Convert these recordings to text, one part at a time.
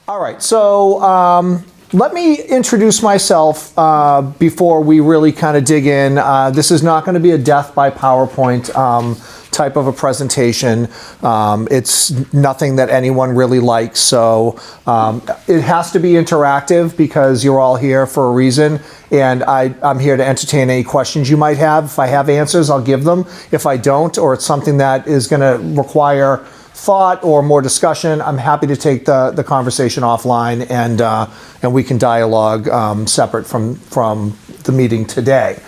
All right, so let me introduce myself before we really kind of dig in. This is not going to be a death by PowerPoint type of a presentation. It's nothing that anyone really likes, so it has to be interactive because you're all here for a reason, and I'm here to entertain any questions you might have. If I have answers, I'll give them. If I don't, or it's something that is going to require thought or more discussion, I'm happy to take the conversation offline, and we can dialogue separate from the meeting today.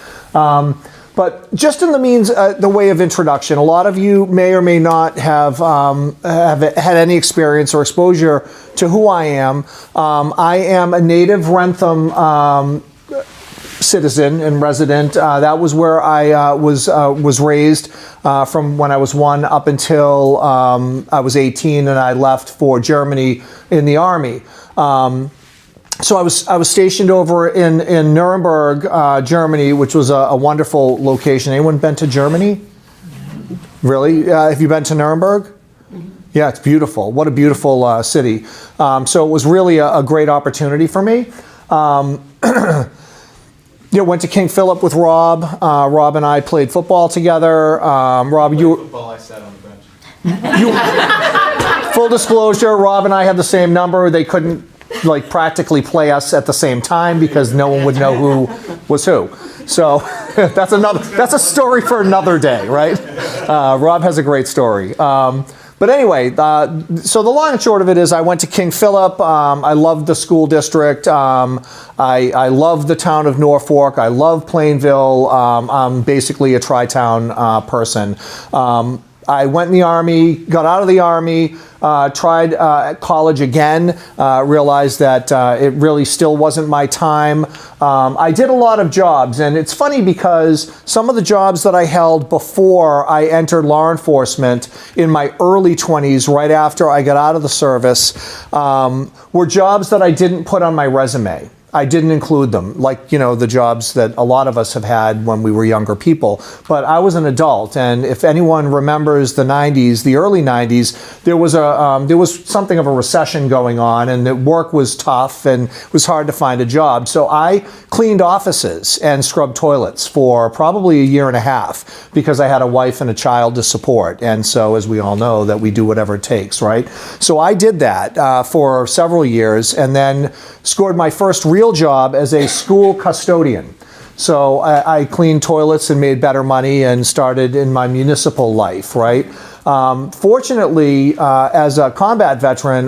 But just in the way of introduction, a lot of you may or may not have had any experience or exposure to who I am. I am a native Wrentham citizen and resident. That was where I was raised from when I was 1 up until I was 18, and I left for Germany in the Army. So I was stationed over in Nuremberg, Germany, which was a wonderful location. Anyone been to Germany? Really? Have you been to Nuremberg? Yeah, it's beautiful. What a beautiful city. So it was really a great opportunity for me. Went to King Philip with Rob. Rob and I played football together. Rob, football, I sat on the bench. Full disclosure, Rob and I had the same number. They couldn't practically play us at the same time because no one would know who was who. So that's a story for another day, right? Rob has a great story. But anyway, so the long and short of it is I went to King Philip. I loved the school district. I love the town of Norfolk. I love Plainville. I'm basically a tri-town person. I went in the Army, got out of the Army, tried college again, realized that it really still wasn't my time. I did a lot of jobs, and it's funny because some of the jobs that I held before I entered law enforcement in my early 20s, right after I got out of the service, were jobs that I didn't put on my resume. I didn't include them, the jobs that a lot of us have had when we were younger people. But I was an adult, and if anyone remembers the 90s, the early 90s, there was something of a recession going on, and the work was tough, and it was hard to find a job. So I cleaned offices and scrubbed toilets for probably a year and a half because I had a wife and a child to support. And so, as we all know, that we do whatever it takes, right? So I did that for several years, and then scored my first real job as a school custodian. So I cleaned toilets and made better money and started in my municipal life, right? Fortunately, as a combat veteran,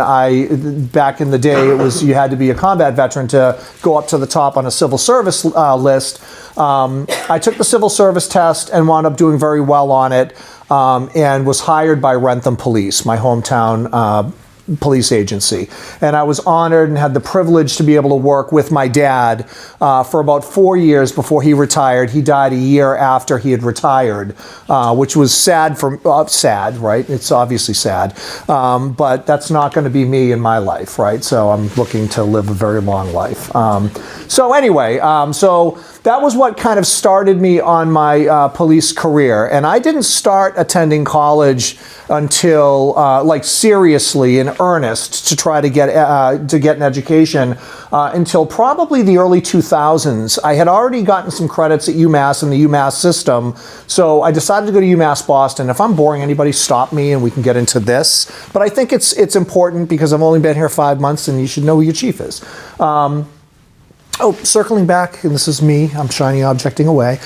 back in the day, you had to be a combat veteran to go up to the top on a civil service list. I took the civil service test and wound up doing very well on it, and was hired by Wrentham Police, my hometown police agency. And I was honored and had the privilege to be able to work with my dad for about 4 years before he retired. He died a year after he had retired, which was sad, right? It's obviously sad. But that's not going to be me in my life, right? So I'm looking to live a very long life. So anyway, so that was what kind of started me on my police career. And I didn't start attending college until, seriously in earnest to try to get an education until probably the early 2000s. I had already gotten some credits at UMass in the UMass system, so I decided to go to UMass Boston. If I'm boring anybody, stop me and we can get into this. But I think it's important because I've only been here 5 months and you should know who your chief is. Circling back, and this is me, I'm shiny objecting away.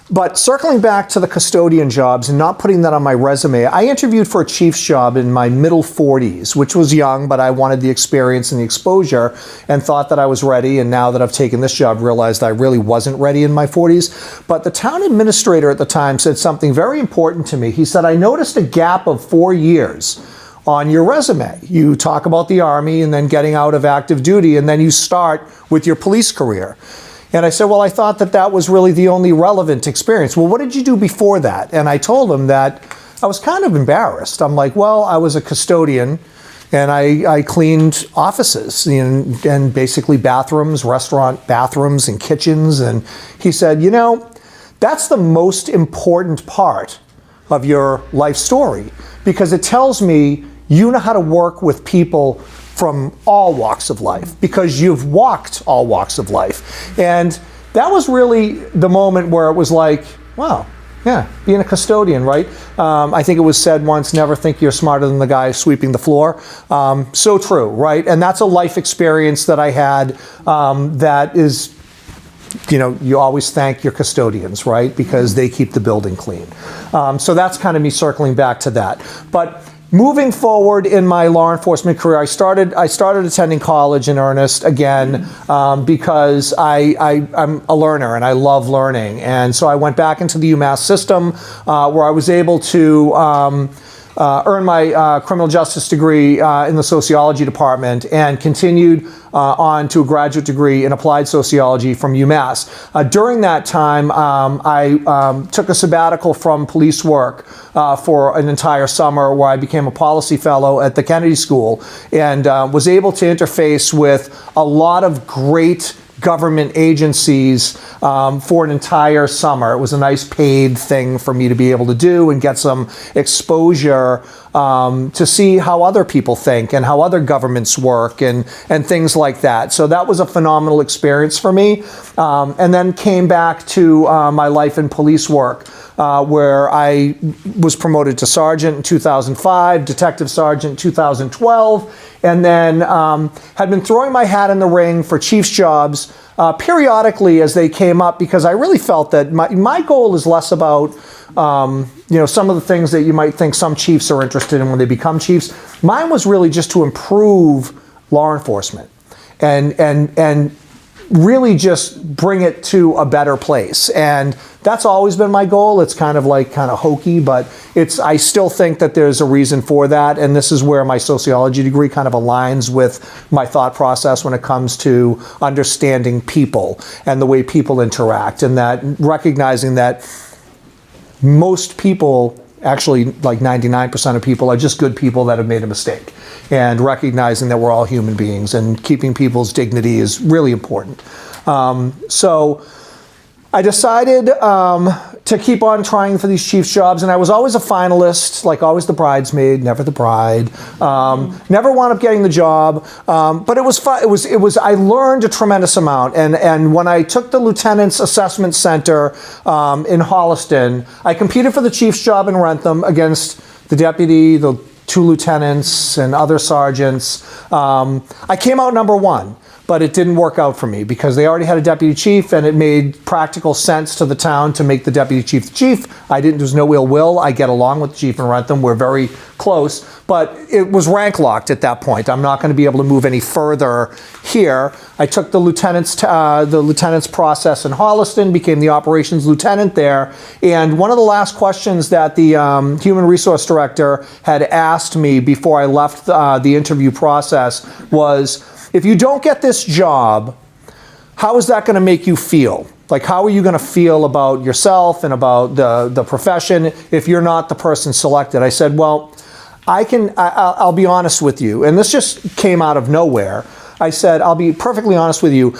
But circling back to the custodian jobs and not putting that on my resume, I interviewed for a chief's job in my middle 40s, which was young, but I wanted the experience and the exposure and thought that I was ready. And now that I've taken this job, realized I really wasn't ready in my 40s. But the town administrator at the time said something very important to me. He said, I noticed a gap of 4 years on your resume. You talk about the Army and then getting out of active duty, and then you start with your police career. And I said, well, I thought that was really the only relevant experience. Well, what did you do before that? And I told him that I was kind of embarrassed. I'm like, well, I was a custodian and I cleaned offices and basically bathrooms, restaurant bathrooms and kitchens. And he said, that's the most important part of your life story because it tells me you know how to work with people from all walks of life because you've walked all walks of life. And that was really the moment where it was like, wow, yeah, being a custodian, right? I think it was said once, never think you're smarter than the guy sweeping the floor. So true, right? And that's a life experience that I had that is, you know, you always thank your custodians, right? Because they keep the building clean. So that's kind of me circling back to that. But moving forward in my law enforcement career, I started attending college in earnest again because I'm a learner and I love learning. And so I went back into the UMass system where I was able to earn my criminal justice degree in the sociology department and continued on to a graduate degree in applied sociology from UMass. During that time, I took a sabbatical from police work for an entire summer where I became a policy fellow at the Kennedy School and was able to interface with a lot of great government agencies for an entire summer. It was a nice paid thing for me to be able to do and get some exposure to see how other people think and how other governments work and things like that. So that was a phenomenal experience for me. And then came back to my life in police work. Where I was promoted to sergeant in 2005, detective sergeant in 2012, and then had been throwing my hat in the ring for chief's jobs periodically as they came up because I really felt that my goal is less about you know, some of the things that you might think some chiefs are interested in when they become chiefs. Mine was really just to improve law enforcement and really just bring it to a better place. And that's always been my goal. It's kind of hokey, but I still think that there's a reason for that. And this is where my sociology degree kind of aligns with my thought process when it comes to understanding people and the way people interact, and that recognizing that most people, actually like 99% of people, are just good people that have made a mistake, and recognizing that we're all human beings and keeping people's dignity is really important. So I decided to keep on trying for these chief's jobs, and I was always a finalist, like always the bridesmaid, never the bride. Never wound up getting the job, but it was fun. It was. I learned a tremendous amount, and when I took the Lieutenant's Assessment Center in Holliston, I competed for the chief's job in Rentham against the deputy, the 2 lieutenants, and other sergeants. I came out number 1. But it didn't work out for me because they already had a deputy chief, and it made practical sense to the town to make the deputy chief the chief. There's no ill will. I get along with the chief in Rentham. We're very close, but it was rank locked at that point. I'm not going to be able to move any further here. I took the lieutenant's process in Holliston, became the operations lieutenant there. And one of the last questions that the human resource director had asked me before I left the interview process was, if you don't get this job, how is that going to make you feel? Like, how are you going to feel about yourself and about the profession if you're not the person selected? I said, well, I'll be honest with you. And this just came out of nowhere. I said, I'll be perfectly honest with you.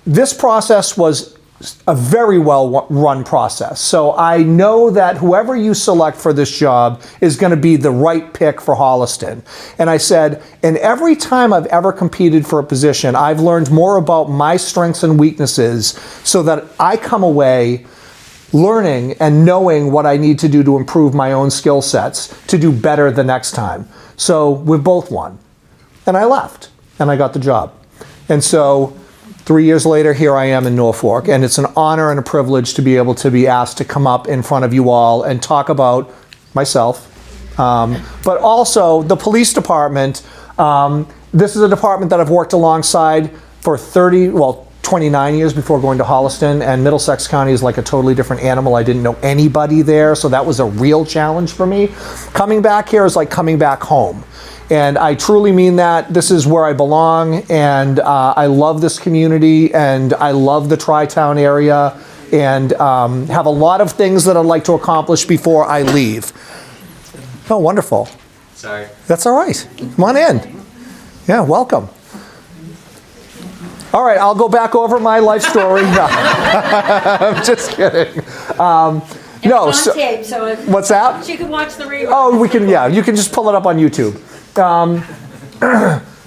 This process was a very well run process. So I know that whoever you select for this job is going to be the right pick for Holliston. And I said, and every time I've ever competed for a position, I've learned more about my strengths and weaknesses so that I come away learning and knowing what I need to do to improve my own skill sets to do better the next time. So we've both won. And I left and I got the job. And so 3 years later, here I am in Norfolk, and it's an honor and a privilege to be able to be asked to come up in front of you all and talk about myself, but also the police department. This is a department that I've worked alongside for 29 years before going to Holliston, and Middlesex County is like a totally different animal. I didn't know anybody there, so that was a real challenge for me. Coming back here is like coming back home. And I truly mean that. This is where I belong, and I love this community, and I love the Tri-Town area, and have a lot of things that I'd like to accomplish before I leave. Oh, wonderful. Sorry. That's all right. Come on in. Yeah, welcome. All right, I'll go back over my life story. No. I'm just kidding. No, it's on tape, so if what's that? She can watch the rerun. Oh, we can. Yeah, you can just pull it up on YouTube.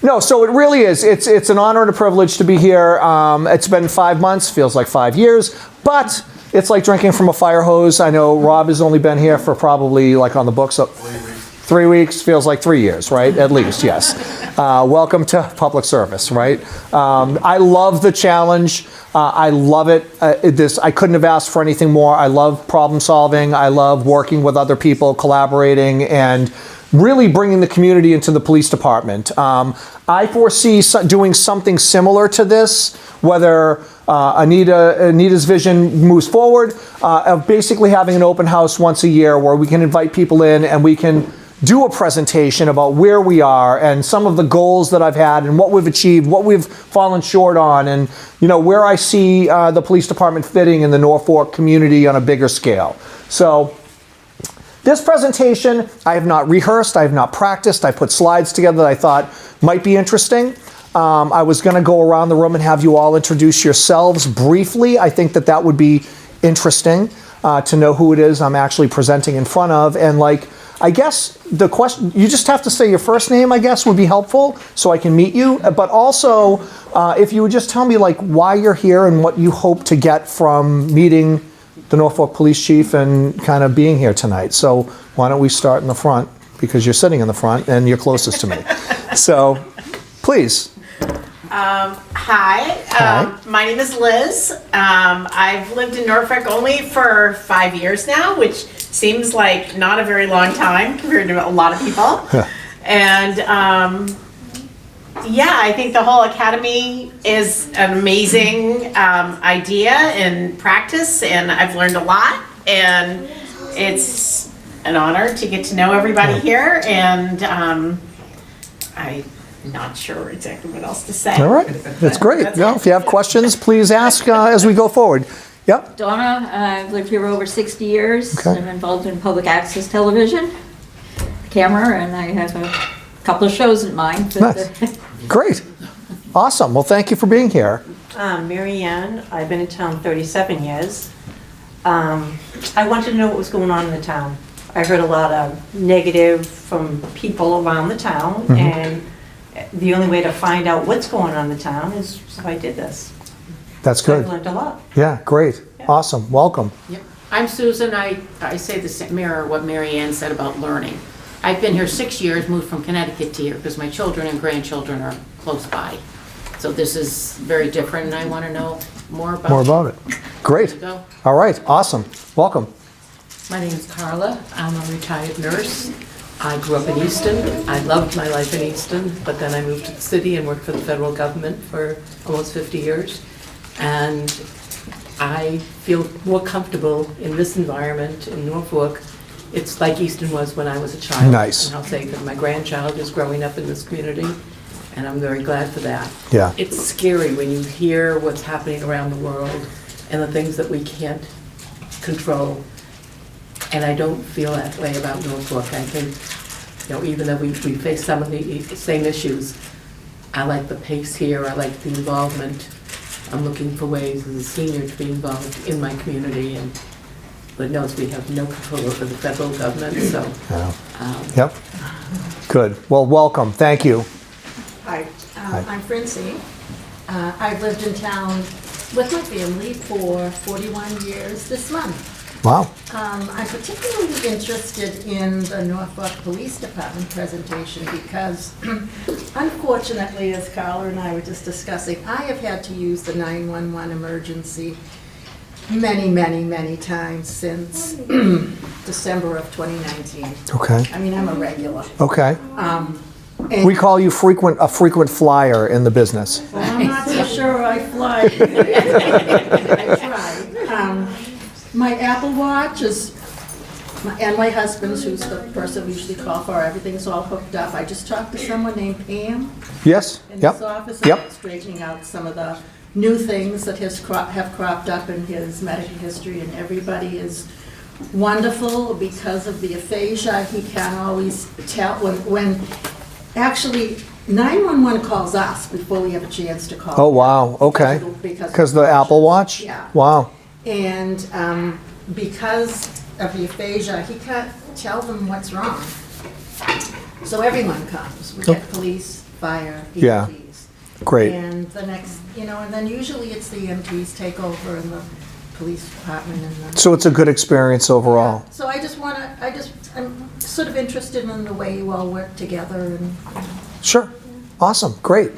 No, so it really is. It's an honor and a privilege to be here. It's been 5 months, feels like 5 years, but it's like drinking from a fire hose. I know Rob has only been here for probably like on the books. 3 weeks feels like 3 years, right? At least, yes. Welcome to public service, right? I love the challenge. I love it. I couldn't have asked for anything more. I love problem solving. I love working with other people, collaborating, and really bringing the community into the police department. I foresee doing something similar to this, whether Anita's vision moves forward, of basically having an open house once a year where we can invite people in and we can do a presentation about where we are and some of the goals that I've had and what we've achieved, what we've fallen short on, and where I see the police department fitting in the Norfolk community on a bigger scale. So this presentation, I have not rehearsed, I have not practiced. I put slides together that I thought might be interesting. I was going to go around the room and have you all introduce yourselves briefly. I think that would be interesting to know who it is I'm actually presenting in front of. And I guess the question, you just have to say your first name, I guess, would be helpful so I can meet you. But also, if you would just tell me why you're here and what you hope to get from meeting the Norfolk Police Chief and kind of being here tonight. So why don't we start in the front, because you're sitting in the front and you're closest to me. So please. Hi. My name is Liz. I've lived in Norfolk only for 5 years now, which seems like not a very long time compared to a lot of people. And I think the whole academy is an amazing idea and practice, and I've learned a lot, and it's an honor to get to know everybody here, and I'm not sure exactly what else to say. All right, that's great. If you have questions, please ask as we go forward. Yep. Donna, I've lived here over 60 years. Okay. I'm involved in public access television, camera, and I have a couple of shows in mind. Nice. Great. Awesome. Well, thank you for being here. Mary Ann, I've been in town 37 years. I wanted to know what was going on in the town. I heard a lot of negative from people around the town, and the only way to find out what's going on in the town is so I did this. That's good. I've learned a lot. Yeah, great. Yeah. Awesome. Welcome. Yep. I'm Susan. I say the same, mirror what Mary Ann said about learning. I've been here 6 years, moved from Connecticut to here because my children and grandchildren are close by. So this is very different, and I want to know more about it. Great. There you go. All right. Awesome. Welcome. My name is Carla. I'm a retired nurse. I grew up in Easton. I loved my life in Easton, but then I moved to the city and worked for the federal government for almost 50 years. And I feel more comfortable in this environment in Norfolk. It's like Easton was when I was a child. Nice. And I'll say that my grandchild is growing up in this community, and I'm very glad for that. Yeah. It's scary when you hear what's happening around the world and the things that we can't control. And I don't feel that way about Norfolk. I think, even though we face some of the same issues, I like the pace here, I like the involvement. I'm looking for ways as a senior to be involved in my community, and Lord knows we have no control over the federal government, so. Yep. Good. Well, welcome. Thank you. Hi, I'm Francie. I've lived in town with my family for 41 years this month. Wow. I'm particularly interested in the Norfolk Police Department presentation because unfortunately, as Carla and I were just discussing, I have had to use the 911 emergency many, many, many times since December of 2019. Okay. I mean, I'm a regular. Okay. And We call you a frequent flyer in the business. well, I'm not so sure I fly. I try. My Apple Watch is, and my husband's, who's the person we usually call for, everything's all hooked up. I just talked to someone named Pam Yes. in Yep. his office Yep. about straightening out some of the new things that have cropped up in his medical history, and everybody is wonderful because of the aphasia. He can't always tell when actually 911 calls us before we have a chance to call. Oh, wow. Okay. Because the Apple Watch? Yeah. Wow. And because of the aphasia, he can't tell them what's wrong. So everyone comes. We get police, fire Yeah. EMTs. Great. And the next, and then usually it's the EMTs take over in the police department and the. So it's a good experience overall. So I'm sort of interested in the way you all work together and. Sure. Awesome. Great.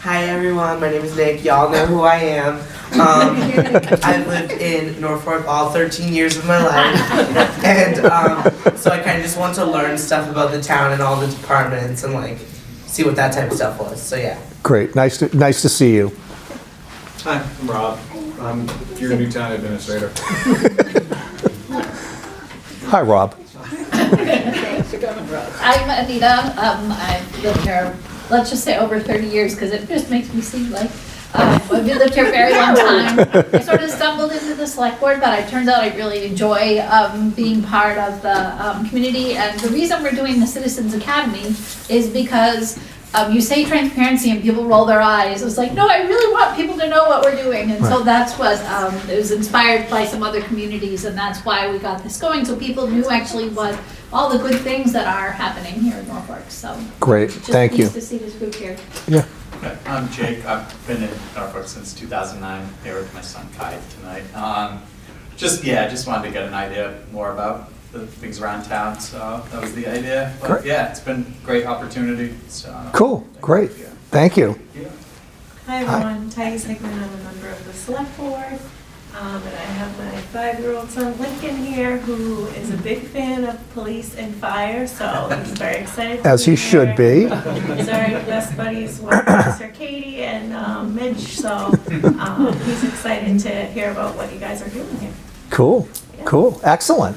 Hi everyone, my name is Nick. Y'all know who I am. I've lived in Norfolk all 13 years of my life, and so I kind of just want to learn stuff about the town and all the departments and like see what that type of stuff was. So yeah. Great. Nice to see you. Hi, I'm Rob. I'm your new town administrator. Hi, Rob. I'm Anita. I've lived here, let's just say over 30 years, because it just makes me seem like I've lived here a very long time. I sort of stumbled into the select board, but it turns out I really enjoy being part of the community. And the reason we're doing the Citizens Academy is because you say transparency and people roll their eyes. It's like, no, I really want people to know what we're doing. And so that's what, it was inspired by some other communities, and that's why we got this going. So people knew actually what, all the good things that are happening here in Norfolk. So Great. Thank you. Just pleased to see this group here. Yeah. Okay, I'm Jake. I've been in Norfolk since 2009, here with my son Kai tonight. Just wanted to get an idea more about the things around town, so that was the idea. But Great. yeah, it's been a great opportunity. So, Cool. Great. Thank you. Hi everyone, Tidy Sigmund, I'm a member of the select board, and I have my 5-year-old son Lincoln here, who is a big fan of police and fire, so he's very excited to As he be should here. be. He's already best buddies with Officer Katie and Midge, so he's excited to hear about what you guys are doing here. Cool. Cool. Excellent.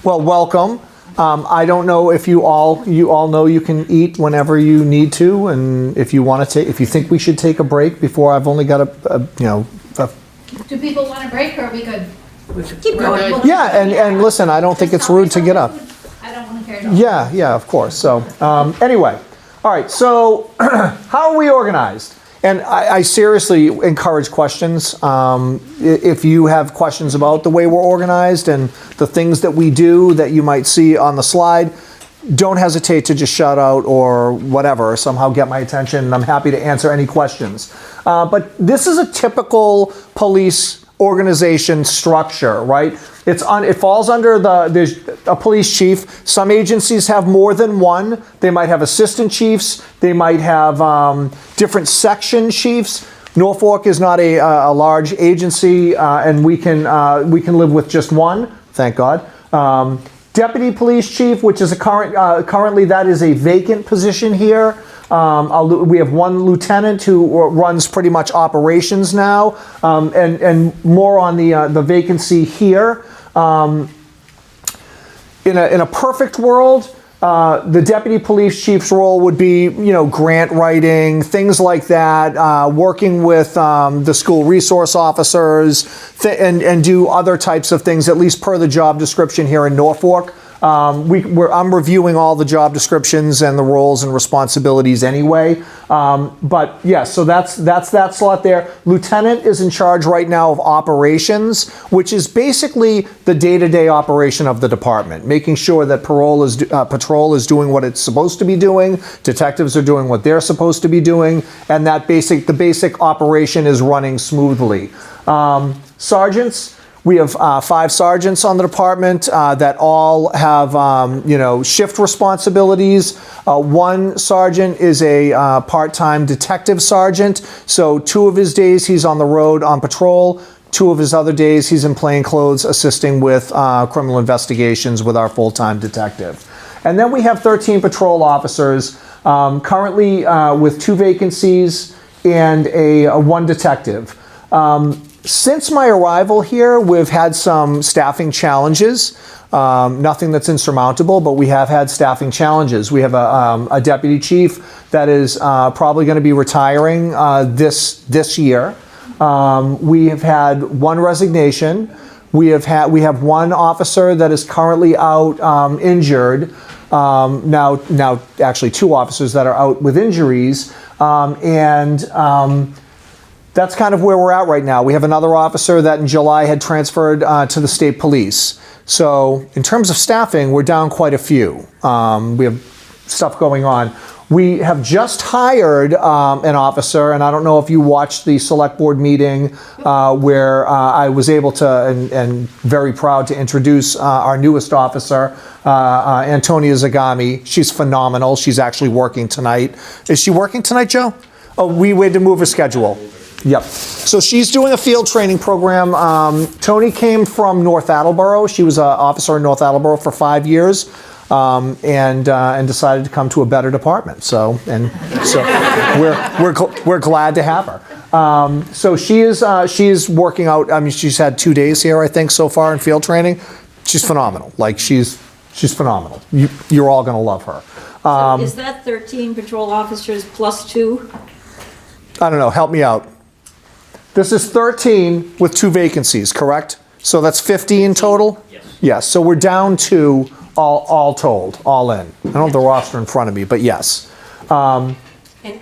Well, welcome. I don't know if you all know you can eat whenever you need to, and if you want to if you think we should take a break before I've only got a Do people want a break, or are we good? Keep going. We'll- yeah, and listen, I don't think Just it's tell me rude to get up. something. I don't want to hear it all. Yeah, of course. So anyway, all right. So how are we organized? And I seriously encourage questions. If you have questions about the way we're organized and the things that we do that you might see on the slide, don't hesitate to just shout out or whatever, somehow get my attention, and I'm happy to answer any questions. But this is a typical police organization structure, right? It falls under there's a police chief. Some agencies have more than one. They might have assistant chiefs. They might have different section chiefs. Norfolk is not a large agency, and we can live with just one. Thank God. Deputy police chief, which is currently that is a vacant position here. We have one lieutenant who runs pretty much operations now, and more on the vacancy here. In a perfect world, the deputy police chief's role would be, grant writing, things like that, working with the school resource officers, and do other types of things, at least per the job description here in Norfolk. I'm reviewing all the job descriptions and the roles and responsibilities anyway. But yes, so that's that slot there. Lieutenant is in charge right now of operations, which is basically the day-to-day operation of the department, making sure that patrol is doing what it's supposed to be doing, detectives are doing what they're supposed to be doing, and that the basic operation is running smoothly. Sergeants. We have 5 sergeants on the department that all have, shift responsibilities. One sergeant is a part-time detective sergeant, so 2 of his days he's on the road on patrol. 2 of his other days he's in plain clothes assisting with criminal investigations with our full-time detective. And then we have 13 patrol officers, currently with 2 vacancies and one detective. Since my arrival here, we've had some staffing challenges. Nothing that's insurmountable, but we have had staffing challenges. We have a deputy chief that is probably going to be retiring this year. We have had 1 resignation. We have 1 officer that is currently out injured. Now actually 2 officers that are out with injuries, that's kind of where we're at right now. We have another officer that in July had transferred to the state police. So in terms of staffing, we're down quite a few. We have stuff going on. We have just hired an officer, and I don't know if you watched the select board meeting where I was able to, and very proud to introduce our newest officer, Antonia Zagami. She's phenomenal. She's actually working tonight. Is she working tonight, Joe? Oh, we had to move her schedule. Yep. So she's doing a field training program. Tony came from North Attleboro. She was an officer in North Attleboro for 5 years. And decided to come to a better department. So we're glad to have her. So she is working out. I mean, she's had 2 days here, I think, so far in field training. She's phenomenal. Like she's phenomenal. You're all gonna love her. So is that 13 patrol officers plus 2? I don't know. Help me out. This is 13 with 2 vacancies, correct? So that's 15 total. Yes. Yes. So we're down to. All told, all in. I don't have the roster in front of me, but yes. And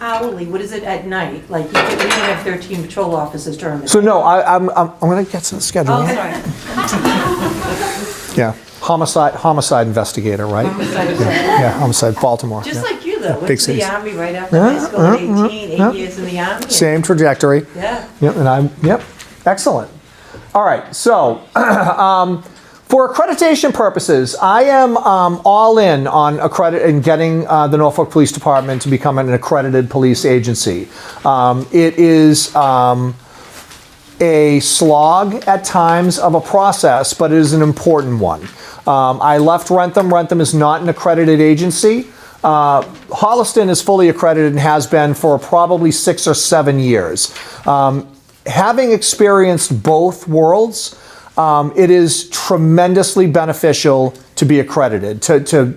hourly, what is it at night? Like, you can have 13 patrol officers during the day. So no, I'm going to get to the schedule. Oh, sorry. Yeah, homicide investigator, right? Yeah, homicide, Baltimore. Just yeah. like you, though. Went Big to the cities. Army right after high school at 18, 8 years in the Army. Same trajectory. Yeah. Yep, yep, excellent. All right, so for accreditation purposes, I am all in on getting the Norfolk Police Department to become an accredited police agency. It is a slog at times of a process, but it is an important one. I left Rentham. Rentham is not an accredited agency. Holliston is fully accredited and has been for probably 6 or 7 years. Having experienced both worlds, it is tremendously beneficial to be accredited, to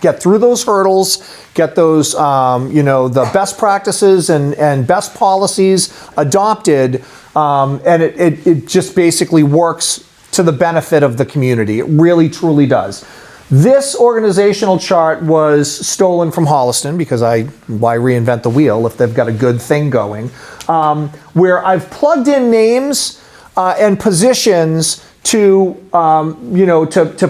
get through those hurdles, get those, the best practices and best policies adopted, and it just basically works to the benefit of the community. It really, truly does. This organizational chart was stolen from Holliston because why reinvent the wheel if they've got a good thing going, where I've plugged in names and positions to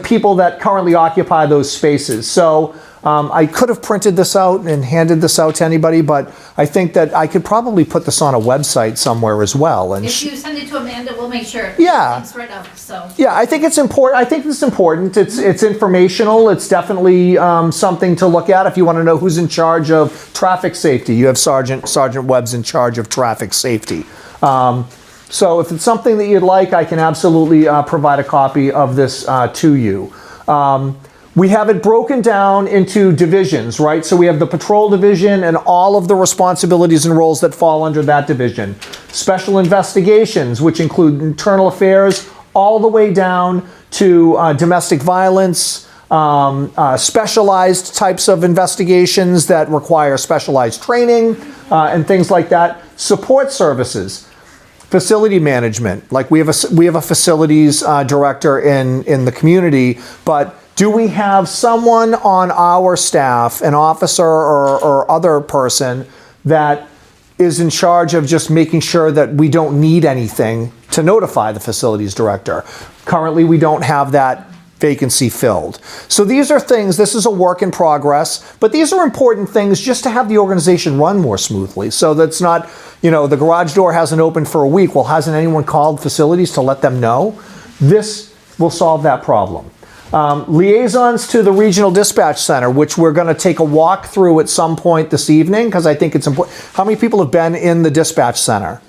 people that currently occupy those spaces. So I could have printed this out and handed this out to anybody, but I think that I could probably put this on a website somewhere as well. And If you send it to Amanda, we'll make sure. Yeah. It's right up, so. Yeah, I think it's important. I think it's important. It's informational. It's definitely something to look at if you want to know who's in charge of traffic safety. You have Sergeant Webb's in charge of traffic safety. So if it's something that you'd like, I can absolutely provide a copy of this to you. We have it broken down into divisions, right? So we have the patrol division and all of the responsibilities and roles that fall under that division. Special investigations, which include internal affairs, all the way down to domestic violence, specialized types of investigations that require specialized training and things like that. Support services. Facility management, like we have a facilities director in the community, but do we have someone on our staff, an officer or other person that is in charge of just making sure that we don't need anything to notify the facilities director? Currently, we don't have that vacancy filled. So these are things, this is a work in progress, but these are important things just to have the organization run more smoothly. So that's not, the garage door hasn't opened for a week. Well, hasn't anyone called facilities to let them know? This will solve that problem. Liaisons to the Regional Dispatch Center, which we're going to take a walk through at some point this evening, because I think it's important. How many people have been in the dispatch center?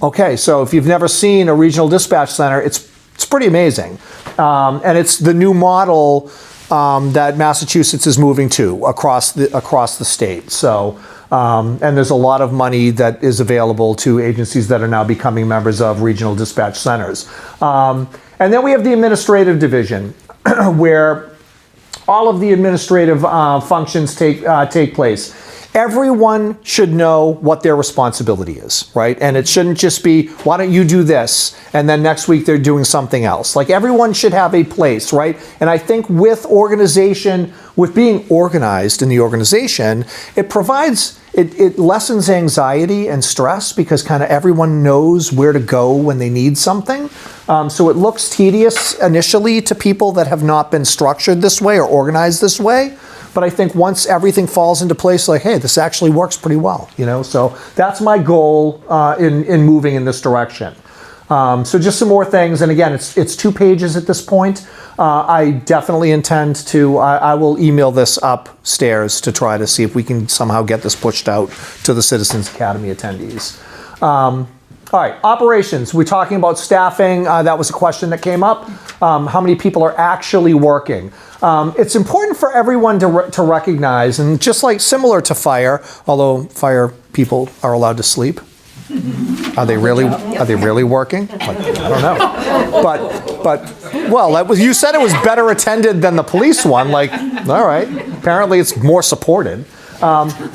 Okay, so if you've never seen a regional dispatch center, it's pretty amazing. And it's the new model that Massachusetts is moving to across the state. So, and there's a lot of money that is available to agencies that are now becoming members of regional dispatch centers. And then we have the administrative division, where all of the administrative functions take place. Everyone should know what their responsibility is, right? And it shouldn't just be, why don't you do this? And then next week they're doing something else. Like, everyone should have a place, right? And I think with organization, with being organized in the organization, it provides, it lessens anxiety and stress because kind of everyone knows where to go when they need something. So it looks tedious initially to people that have not been structured this way or organized this way. But I think once everything falls into place, like, hey, this actually works pretty well, you know? So that's my goal in moving in this direction. So just some more things, and again, it's 2 pages at this point. I definitely intend to, I will email this upstairs to try to see if we can somehow get this pushed out to the Citizens Academy attendees. All right, operations. We're talking about staffing. That was a question that came up. How many people are actually working? It's important for everyone to recognize, and just like similar to fire, although fire people are allowed to sleep. Are they really working? Like, I don't know. But well, that was, you said it was better attended than the police one. Like, all right. Apparently it's more supported.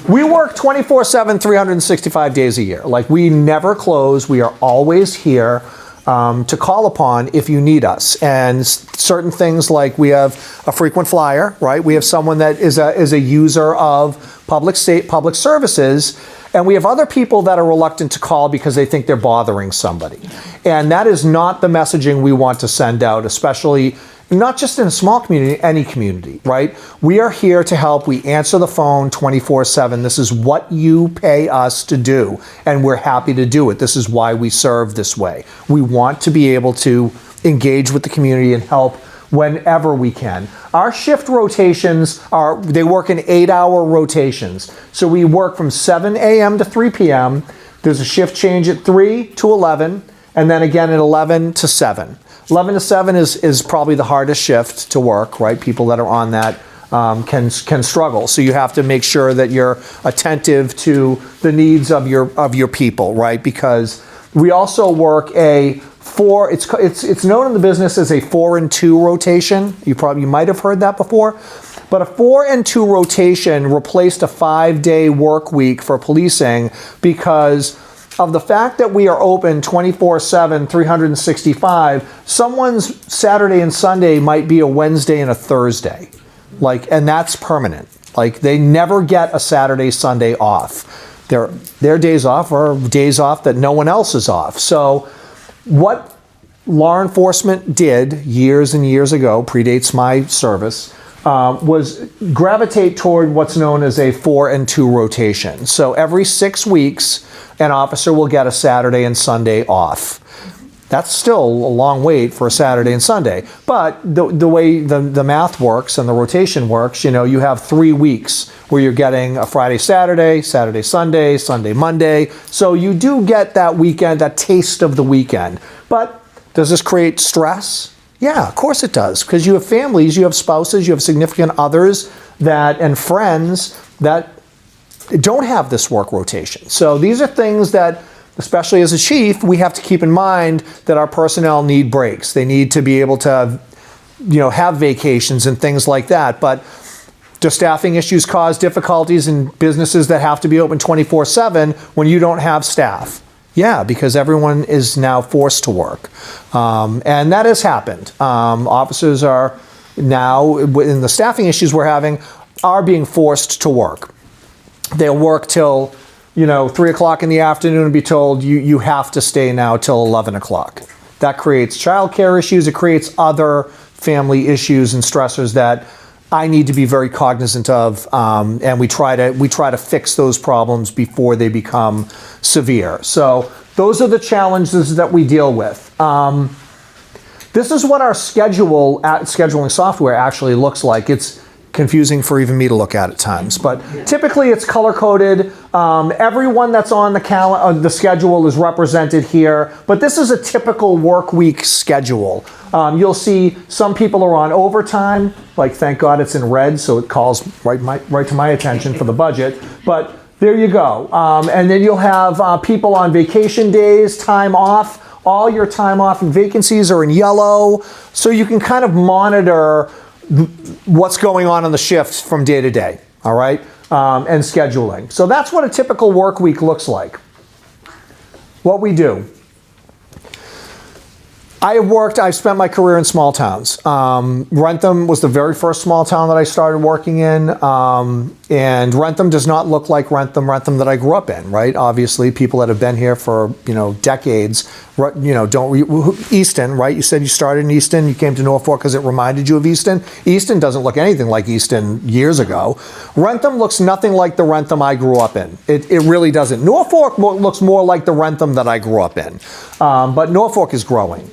We work 24/7, 365 days a year. Like, we never close. We are always here to call upon if you need us. And certain things, like we have a frequent flyer, right? We have someone that is a user of public services. And we have other people that are reluctant to call because they think they're bothering somebody. And that is not the messaging we want to send out, especially not just in a small community, any community, right? We are here to help. We answer the phone 24/7. This is what you pay us to do, and we're happy to do it. This is why we serve this way. We want to be able to engage with the community and help whenever we can. Our shift rotations they work in 8-hour rotations. So we work from 7 a.m. to 3 p.m. There's a shift change at 3 to 11, and then again at 11 to 7. 11 to 7 is probably the hardest shift to work, right? People that are on that can struggle. So you have to make sure that you're attentive to the needs of your people, right? Because we also work it's known in the business as a 4 and 2 rotation. You might have heard that before. But a 4 and 2 rotation replaced a 5-day work week for policing because of the fact that we are open 24/7, 365. Someone's Saturday and Sunday might be a Wednesday and a Thursday. And that's permanent. Like, they never get a Saturday, Sunday off. Their days off are days off that no one else is off. So what law enforcement did years and years ago, predates my service, was gravitate toward what's known as a 4 and 2 rotation. So every 6 weeks, an officer will get a Saturday and Sunday off. That's still a long wait for a Saturday and Sunday. But the way the math works and the rotation works, you have 3 weeks where you're getting a Friday, Saturday, Saturday, Sunday, Sunday, Monday. So you do get that weekend, that taste of the weekend. But does this create stress? Yeah, of course it does. Because you have families, you have spouses, you have significant others and friends that don't have this work rotation. So these are things that, especially as a chief, we have to keep in mind that our personnel need breaks. They need to be able to, have vacations and things like that. But do staffing issues cause difficulties in businesses that have to be open 24/7 when you don't have staff? Yeah, because everyone is now forced to work. And that has happened. Officers are now, in the staffing issues we're having, are being forced to work. They'll work till 3 o'clock in the afternoon and be told you have to stay now till 11 o'clock. That creates childcare issues. It creates other family issues and stressors that I need to be very cognizant of, and we try to fix those problems before they become severe. So those are the challenges that we deal with. This is what our scheduling software actually looks like. It's confusing for even me to look at times, but typically it's color-coded. Everyone that's on the schedule is represented here, but this is a typical work week schedule. You'll see some people are on overtime, like thank God it's in red, so it calls right to my attention for the budget, but there you go. And then you'll have people on vacation days, time off. All your time off and vacancies are in yellow, so you can kind of monitor what's going on the shift from day to day, all right, and scheduling. So that's what a typical work week looks like. What we do. I've spent my career in small towns. Rentham was the very first small town that I started working in. And Rentham does not look like Rentham that I grew up in, right? Obviously, people that have been here for, decades, Easton, right? You said you started in Easton, you came to Norfolk because it reminded you of Easton. Easton doesn't look anything like Easton years ago. Rentham looks nothing like the Rentham I grew up in. It really doesn't. Norfolk looks more like the Rentham that I grew up in. But Norfolk is growing.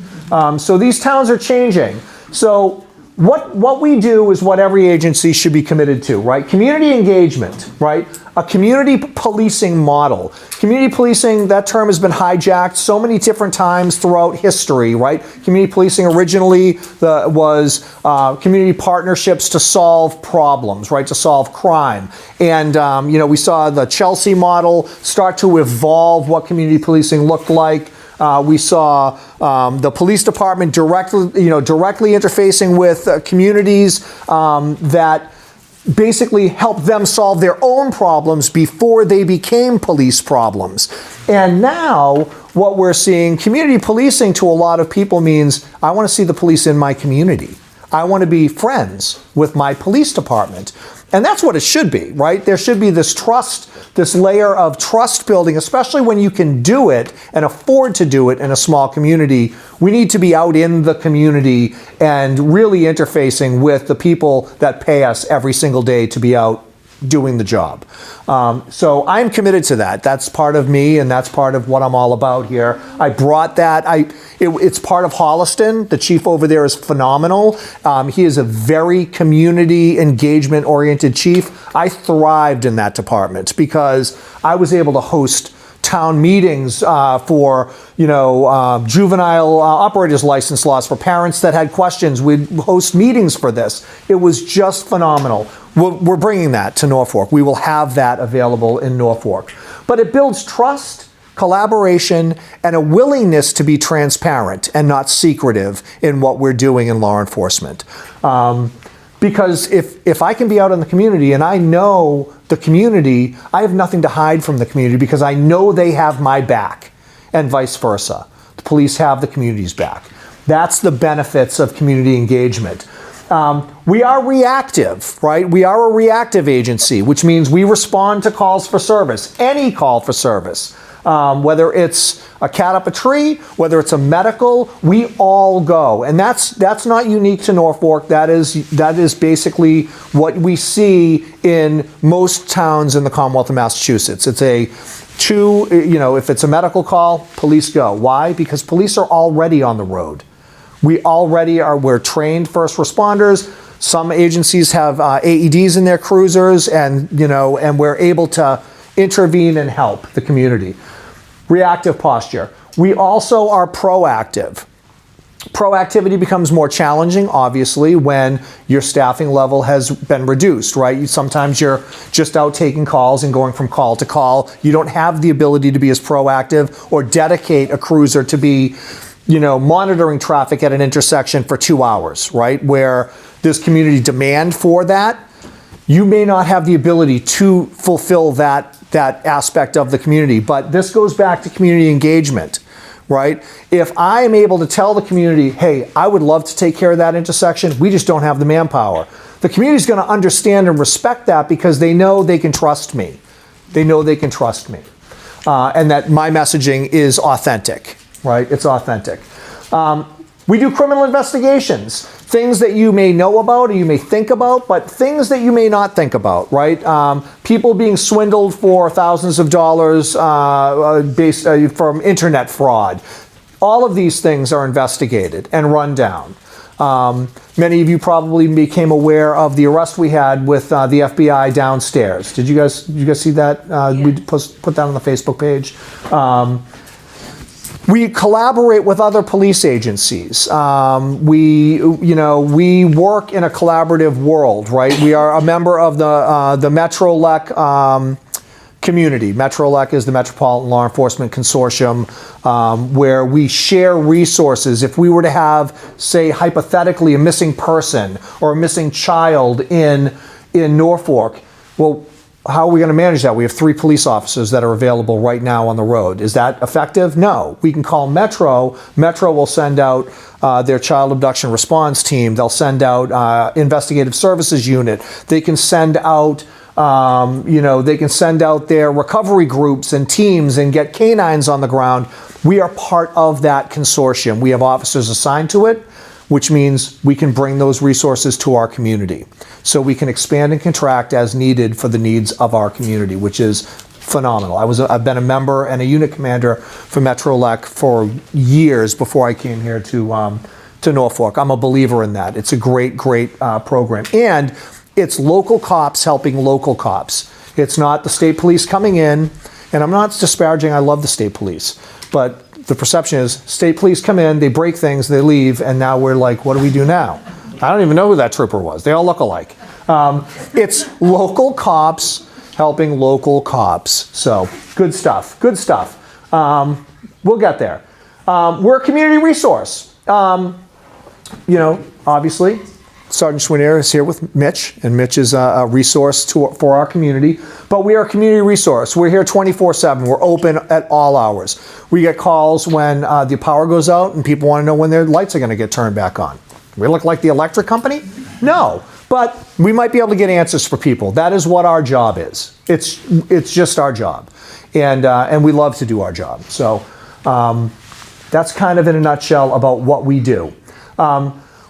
So these towns are changing. So what we do is what every agency should be committed to, right? Community engagement, right? A community policing model. Community policing, that term has been hijacked so many different times throughout history, right? Community policing originally was community partnerships to solve problems, right? To solve crime. And, we saw the Chelsea model start to evolve what community policing looked like. We saw the police department directly interfacing with communities that basically helped them solve their own problems before they became police problems. And now what we're seeing, community policing to a lot of people means I want to see the police in my community. I want to be friends with my police department. And that's what it should be, right? There should be this trust, this layer of trust building, especially when you can do it and afford to do it in a small community. We need to be out in the community and really interfacing with the people that pay us every single day to be out doing the job. So I'm committed to that. That's part of me, and that's part of what I'm all about here. I brought that. It's part of Holliston. The chief over there is phenomenal. He is a very community engagement oriented chief. I thrived in that department because I was able to host town meetings for juvenile operators license laws for parents that had questions. We'd host meetings for this. It was just phenomenal. We're bringing that to Norfolk. We will have that available in Norfolk. But it builds trust, collaboration, and a willingness to be transparent and not secretive in what we're doing in law enforcement. Because if I can be out in the community and I know the community, I have nothing to hide from the community because I know they have my back, and vice versa. The police have the community's back. That's the benefits of community engagement. We are reactive, right? We are a reactive agency, which means we respond to calls for service, any call for service. Whether it's a cat up a tree, whether it's a medical, we all go. And that's not unique to Norfolk. That is basically what we see in most towns in the Commonwealth of Massachusetts. It's if it's a medical call, police go. Why? Because police are already on the road. We're trained first responders. Some agencies have AEDs in their cruisers, and we're able to intervene and help the community. Reactive posture. We also are proactive. Proactivity becomes more challenging, obviously, when your staffing level has been reduced, right? Sometimes you're just out taking calls and going from call to call. You don't have the ability to be as proactive or dedicate a cruiser to be monitoring traffic at an intersection for 2 hours, right? Where there's community demand for that. You may not have the ability to fulfill that aspect of the community, but this goes back to community engagement, right? If I am able to tell the community, hey, I would love to take care of that intersection, we just don't have the manpower. The community is going to understand and respect that because they know they can trust me. They know they can trust me. And that my messaging is authentic. Right? It's authentic. We do criminal investigations, things that you may know about or you may think about, but things that you may not think about, right? People being swindled for thousands of dollars from internet fraud. All of these things are investigated and run down. Many of you probably became aware of the arrest we had with the FBI downstairs. Did you guys see that? We put that on the Facebook page. We collaborate with other police agencies. We work in a collaborative world, right? We are a member of the MetroLEC community. MetroLEC is the Metropolitan Law Enforcement Consortium, where we share resources. If we were to have, say, hypothetically, a missing person or a missing child in Norfolk, well, how are we going to manage that? We have 3 police officers that are available right now on the road. Is that effective? No. We can call Metro. Metro will send out their child abduction response team. They'll send out investigative services unit. They can send out They can send out their recovery groups and teams and get canines on the ground. We are part of that consortium. We have officers assigned to it, which means we can bring those resources to our community. So we can expand and contract as needed for the needs of our community, which is phenomenal. I've been a member and a unit commander for Metro-Lec for years before I came here to Norfolk. I'm a believer in that. It's a great program. And it's local cops helping local cops. It's not the state police coming in, and I'm not disparaging, I love the state police, but the perception is state police come in, they break things, they leave, and now we're like, what do we do now? I don't even know who that trooper was. They all look alike. It's local cops helping local cops. So good stuff. We'll get there. We're a community resource. Obviously, Sergeant Schwinier is here with Mitch, and Mitch is a resource for our community. But we are a community resource. We're here 24/7. We're open at all hours. We get calls when the power goes out and people want to know when their lights are going to get turned back on. We look like the electric company? No. But we might be able to get answers for people. That is what our job is. It's just our job. And we love to do our job. So that's kind of in a nutshell about what we do.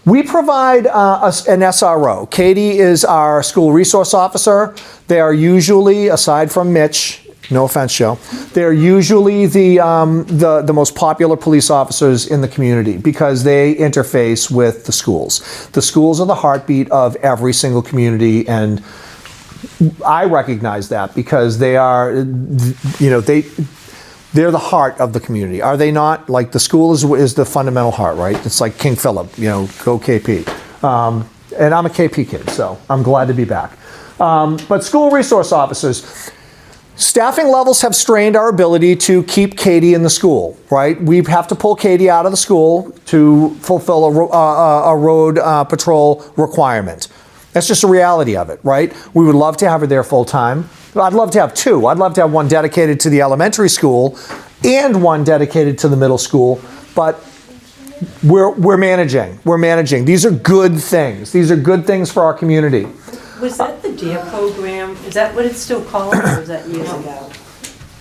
We provide an SRO. Katie is our school resource officer. They are usually, aside from Mitch, no offense, Joe, they're usually the most popular police officers in the community because they interface with the schools. The schools are the heartbeat of every single community, and I recognize that because they are, they're the heart of the community. Are they not? Like the school is the fundamental heart, right? It's like King Philip, go KP. And I'm a KP kid, so I'm glad to be back. But school resource officers, staffing levels have strained our ability to keep Katie in the school, right? We have to pull Katie out of the school to fulfill a road patrol requirement. That's just a reality of it, right? We would love to have her there full time. I'd love to have two. I'd love to have one dedicated to the elementary school and one dedicated to the middle school, but we're managing. We're managing. These are good things. These are good things for our community. Was that the DARE program? Is that what it's still called, or was that years ago?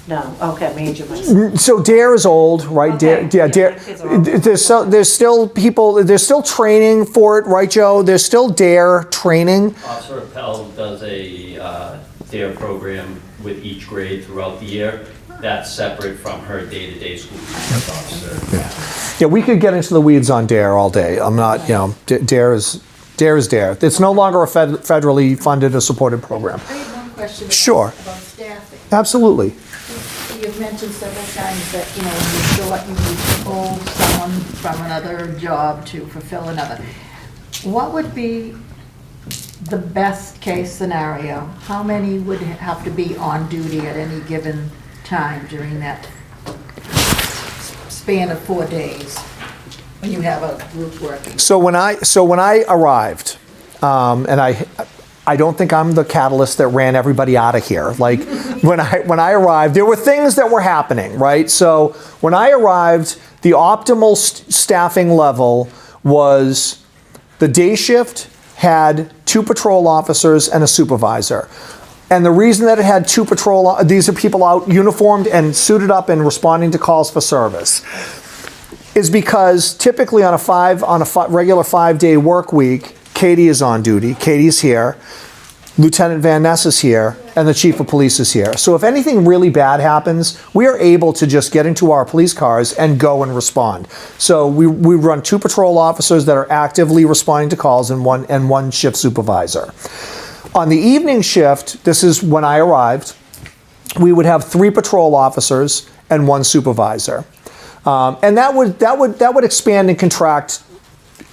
No, okay, I made you myself. So DARE is old, right? Okay. DARE. There's still people. There's still training for it, right, Joe? There's still DARE training. Officer Appel does a DARE program with each grade throughout the year. That's separate from her day-to-day school resource officer. Yeah, we could get into the weeds on DARE all day. I'm not, DARE is DARE. It's no longer a federally funded or supported program. I have one question Sure. about staffing. Absolutely. You've mentioned several times that, when you thought you need to pull someone from another job to fulfill another. What would be the best case scenario? How many would have to be on duty at any given time during that span of 4 days when you have a group working? So when I arrived, and I don't think I'm the catalyst that ran everybody out of here. Like when I arrived, there were things that were happening, right? So when I arrived, the optimal staffing level was the day shift had 2 patrol officers and a supervisor. And the reason that it had 2 these are people out uniformed and suited up and responding to calls for service, is because typically on a regular 5-day work week, Katie is on duty. Katie's here. Lieutenant Van Ness is here, and the chief of police is here. So if anything really bad happens, we are able to just get into our police cars and go and respond. So we run 2 patrol officers that are actively responding to calls and one shift supervisor. On the evening shift, this is when I arrived, we would have 3 patrol officers and 1 supervisor. And that would expand and contract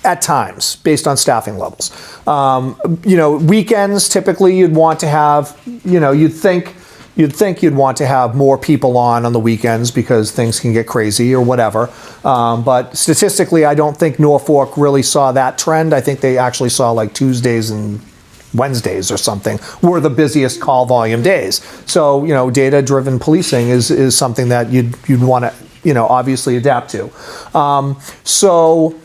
at times based on staffing levels. Weekends typically you'd want to have, you'd think you'd want to have more people on the weekends because things can get crazy or whatever. But statistically, I don't think Norfolk really saw that trend. I think they actually saw like Tuesdays and Wednesdays or something were the busiest call volume days. So, data-driven policing is something that you'd want to, obviously adapt to. So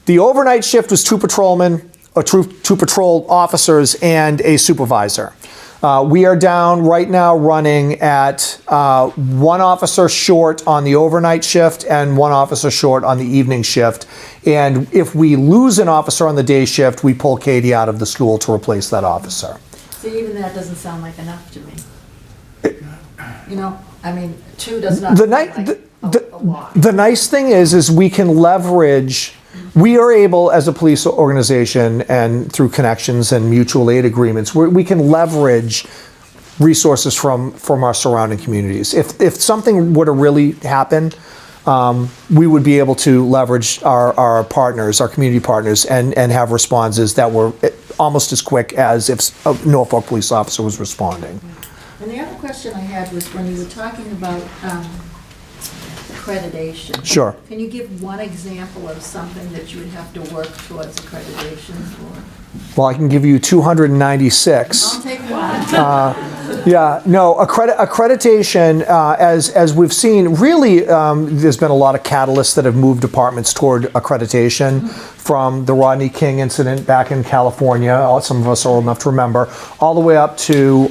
the overnight shift was 2 patrolmen, or 2 patrol officers and a supervisor. We are down right now running at 1 officer short on the overnight shift and 1 officer short on the evening shift. And if we lose an officer on the day shift, we pull Katie out of the school to replace that officer. See, even that doesn't sound like enough to me. You know, I mean, 2 does not The sound night, like a lot. the nice thing is we can leverage. We are able, as a police organization, and through connections and mutual aid agreements, we can leverage resources from our surrounding communities. If something were to really happen, we would be able to leverage our partners, our community partners, and have responses that were almost as quick as if a Norfolk police officer was responding. And the other question I had was when you were talking about accreditation. Sure. Can you give one example of something that you would have to work towards accreditation for? Well, I can give you 296. I'll take one. Yeah, no, accreditation, as we've seen, really, there's been a lot of catalysts that have moved departments toward accreditation, from the Rodney King incident back in California, some of us are old enough to remember, all the way up to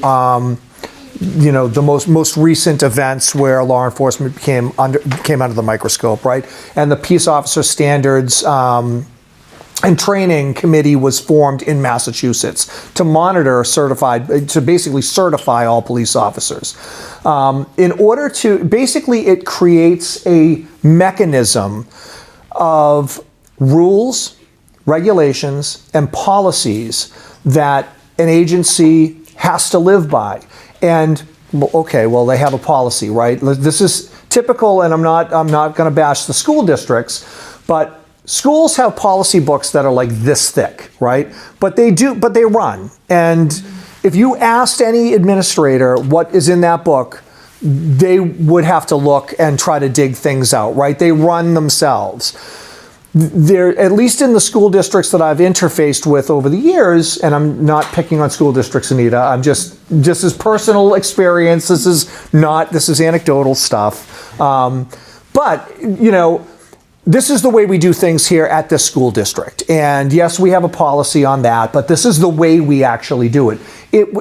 the most recent events where law enforcement came under the microscope, right? And the Peace Officer Standards and Training Committee was formed in Massachusetts to monitor to basically certify all police officers. In order to, basically it creates a mechanism of rules, regulations, and policies that an agency has to live by. And okay, well, they have a policy, right? This is typical, and I'm not going to bash the school districts, but schools have policy books that are like this thick, right? But they run. And if you asked any administrator what is in that book, they would have to look and try to dig things out, right? They run themselves. There, at least in the school districts that I've interfaced with over the years, and I'm not picking on school districts, Anita, I'm just as personal experience. This is anecdotal stuff. But, this is the way we do things here at this school district. And yes, we have a policy on that, but this is the way we actually do it.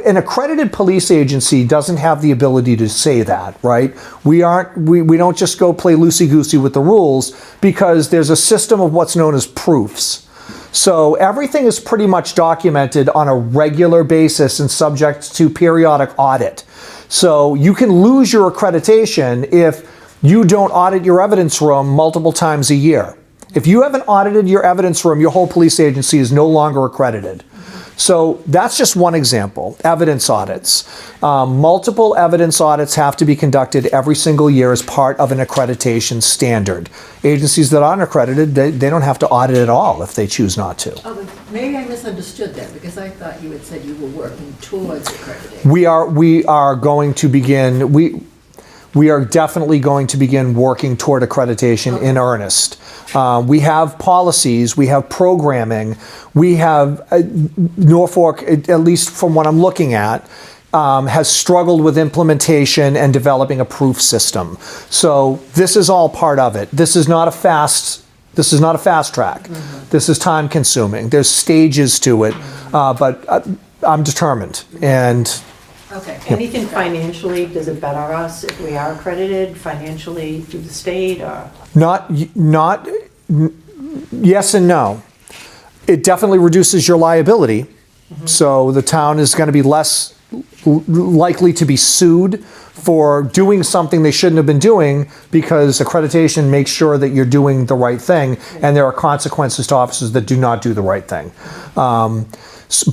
An accredited police agency doesn't have the ability to say that, right? We don't just go play loosey-goosey with the rules, because there's a system of what's known as proofs. So everything is pretty much documented on a regular basis and subject to periodic audit. So you can lose your accreditation if you don't audit your evidence room multiple times a year. If you haven't audited your evidence room, your whole police agency is no longer accredited. So that's just one example, evidence audits. Multiple evidence audits have to be conducted every single year as part of an accreditation standard. Agencies that aren't accredited, they don't have to audit at all if they choose not to. Oh, but maybe I misunderstood that, because I thought you had said you were working towards accreditation. We are going to begin, we are definitely going to begin working toward accreditation in earnest. We have policies, we have programming, we have Norfolk, at least from what I'm looking at, has struggled with implementation and developing a proof system. So this is all part of it. This is not a fast track. Mm-hmm. This is time consuming. There's stages to it, but I'm determined. And okay, anything financially, does it better us if we are accredited financially through the state, or? Yes and no. It definitely reduces your liability. Mm-hmm. So the town is going to be less likely to be sued for doing something they shouldn't have been doing, because accreditation makes sure that you're doing the right thing, and there are consequences to officers that do not do the right thing.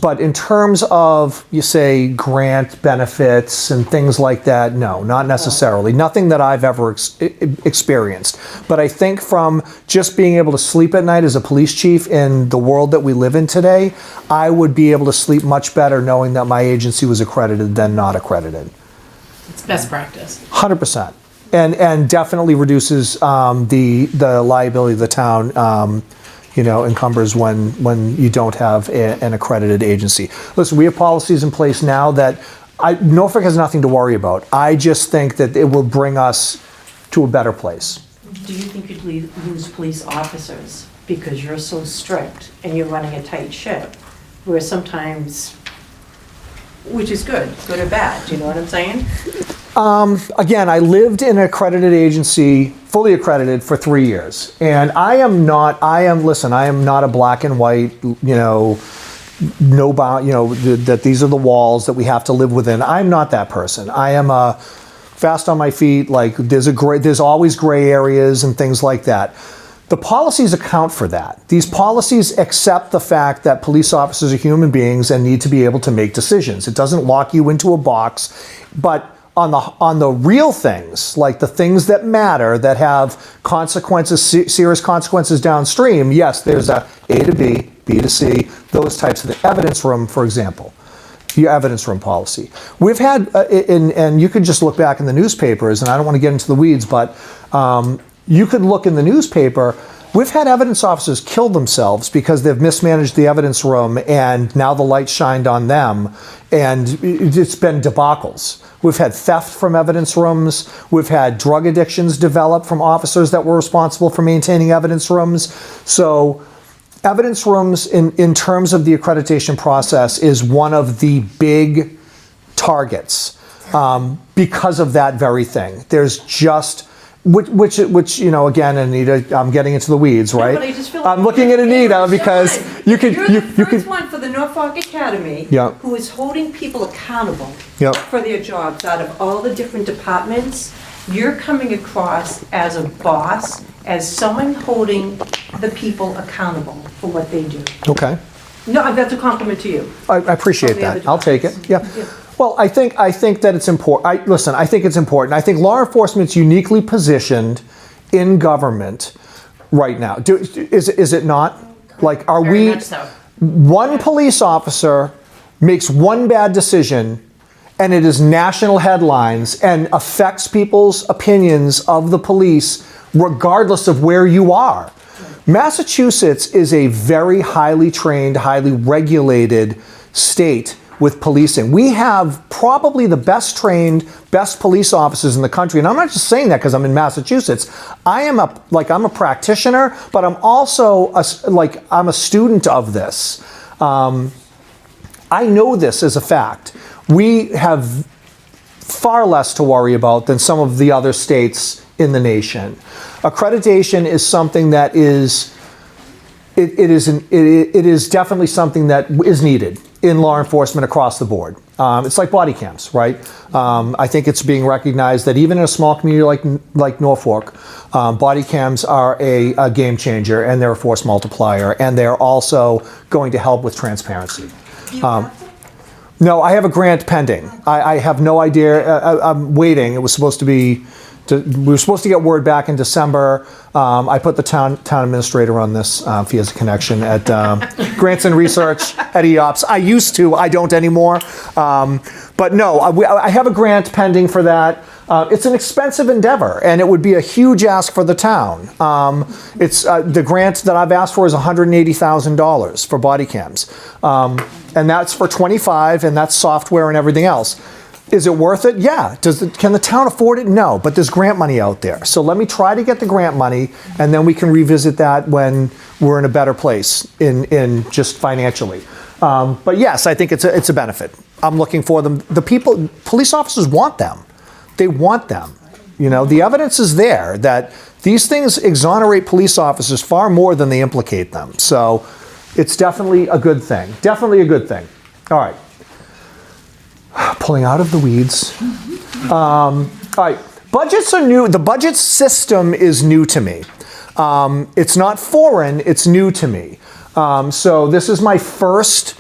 But in terms of, you say, grant benefits and things like that, no, not necessarily. Nothing that I've ever experienced. But I think from just being able to sleep at night as a police chief in the world that we live in today, I would be able to sleep much better knowing that my agency was accredited than not accredited. It's best practice. 100%. And definitely reduces the liability of the town, encumbers when you don't have an accredited agency. Listen, we have policies in place now that Norfolk has nothing to worry about. I just think that it will bring us to a better place. Do you think you'd lose police officers because you're so strict and you're running a tight ship, where sometimes which is good or bad, do you know what I'm saying? Again, I lived in an accredited agency, fully accredited, for 3 years. And I am not a black and white, no bound, that these are the walls that we have to live within. I'm not that person. I am fast on my feet, like there's always gray areas and things like that. The policies account for that. These policies accept the fact that police officers are human beings and need to be able to make decisions. It doesn't lock you into a box, but on the real things, like the things that matter, that have consequences, serious consequences downstream, yes, there's a to B, B to C, those types of the evidence room, for example. Your evidence room policy. We've had, and you could just look back in the newspapers, and I don't want to get into the weeds, but you could look in the newspaper. We've had evidence officers kill themselves because they've mismanaged the evidence room, and now the light shined on them, and it's been debacles. We've had theft from evidence rooms. We've had drug addictions develop from officers that were responsible for maintaining evidence rooms. So evidence rooms, in terms of the accreditation process, is one of the big targets because of that very thing. There's just, which again, Anita, I'm getting into the weeds, right? No, but I just feel like I'm looking at Anita because you could. You're the first one for the Norfolk Academy Yep. who is holding people accountable Yep. for their jobs out of all the different departments. You're coming across as a boss, as someone holding the people accountable for what they do. Okay. No, that's a compliment to you. I appreciate From the other that. I'll take it. departments. Yeah. Well, I think that it's important. I think it's important. I think law enforcement's uniquely positioned in government right now. Is it not? Like, are Very we? much so. One police officer makes one bad decision, and it is national headlines and affects people's opinions of the police, regardless of where you are. Massachusetts is a very highly trained, highly regulated state with policing. We have probably the best trained, best police officers in the country. And I'm not just saying that because I'm in Massachusetts. I'm a practitioner, but I'm also I'm a student of this. I know this as a fact. We have far less to worry about than some of the other states in the nation. Accreditation is something that is definitely something that is needed in law enforcement across the board. It's like body cams, right? I think it's being recognized that even in a small community like Norfolk, body cams are a game changer, and they're a force multiplier, and they're also going to help with transparency. No, I have a grant pending. I have no idea. I'm waiting. It was supposed to be. We were supposed to get word back in December. I put the town administrator on this if he has a connection at Grants and Research at EOPS. I used to. I don't anymore. But no, I have a grant pending for that. It's an expensive endeavor, and it would be a huge ask for the town. It's the grant that I've asked for is $180,000 for body cams, and that's for 25, and that's software and everything else. Is it worth it? Yeah. Can the town afford it? No, but there's grant money out there. So let me try to get the grant money, and then we can revisit that when we're in a better place in just financially. But yes, I think it's a benefit. I'm looking for them. Police officers want them. They want them. The evidence is there that these things exonerate police officers far more than they implicate them. So it's definitely a good thing. Definitely a good thing. All right. Pulling out of the weeds. All right. Budgets are new. The budget system is new to me. It's not foreign. It's new to me. So this is my first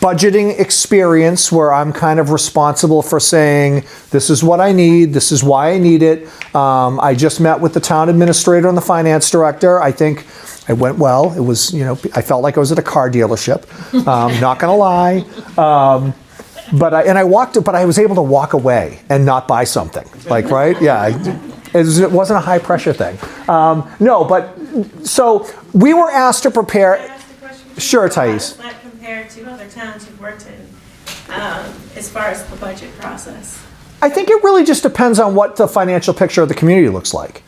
budgeting experience where I'm kind of responsible for saying, this is what I need, this is why I need it. I just met with the town administrator and the finance director. I think it went well. It was, I felt like I was at a car dealership. Not gonna lie. But I was able to walk away and not buy something. Right? Yeah. It wasn't a high pressure thing. So we were asked to prepare. Can I ask a question? Sure, How Thais. does that compare to other towns you've worked in, as far as the budget process? I think it really just depends on what the financial picture of the community looks like.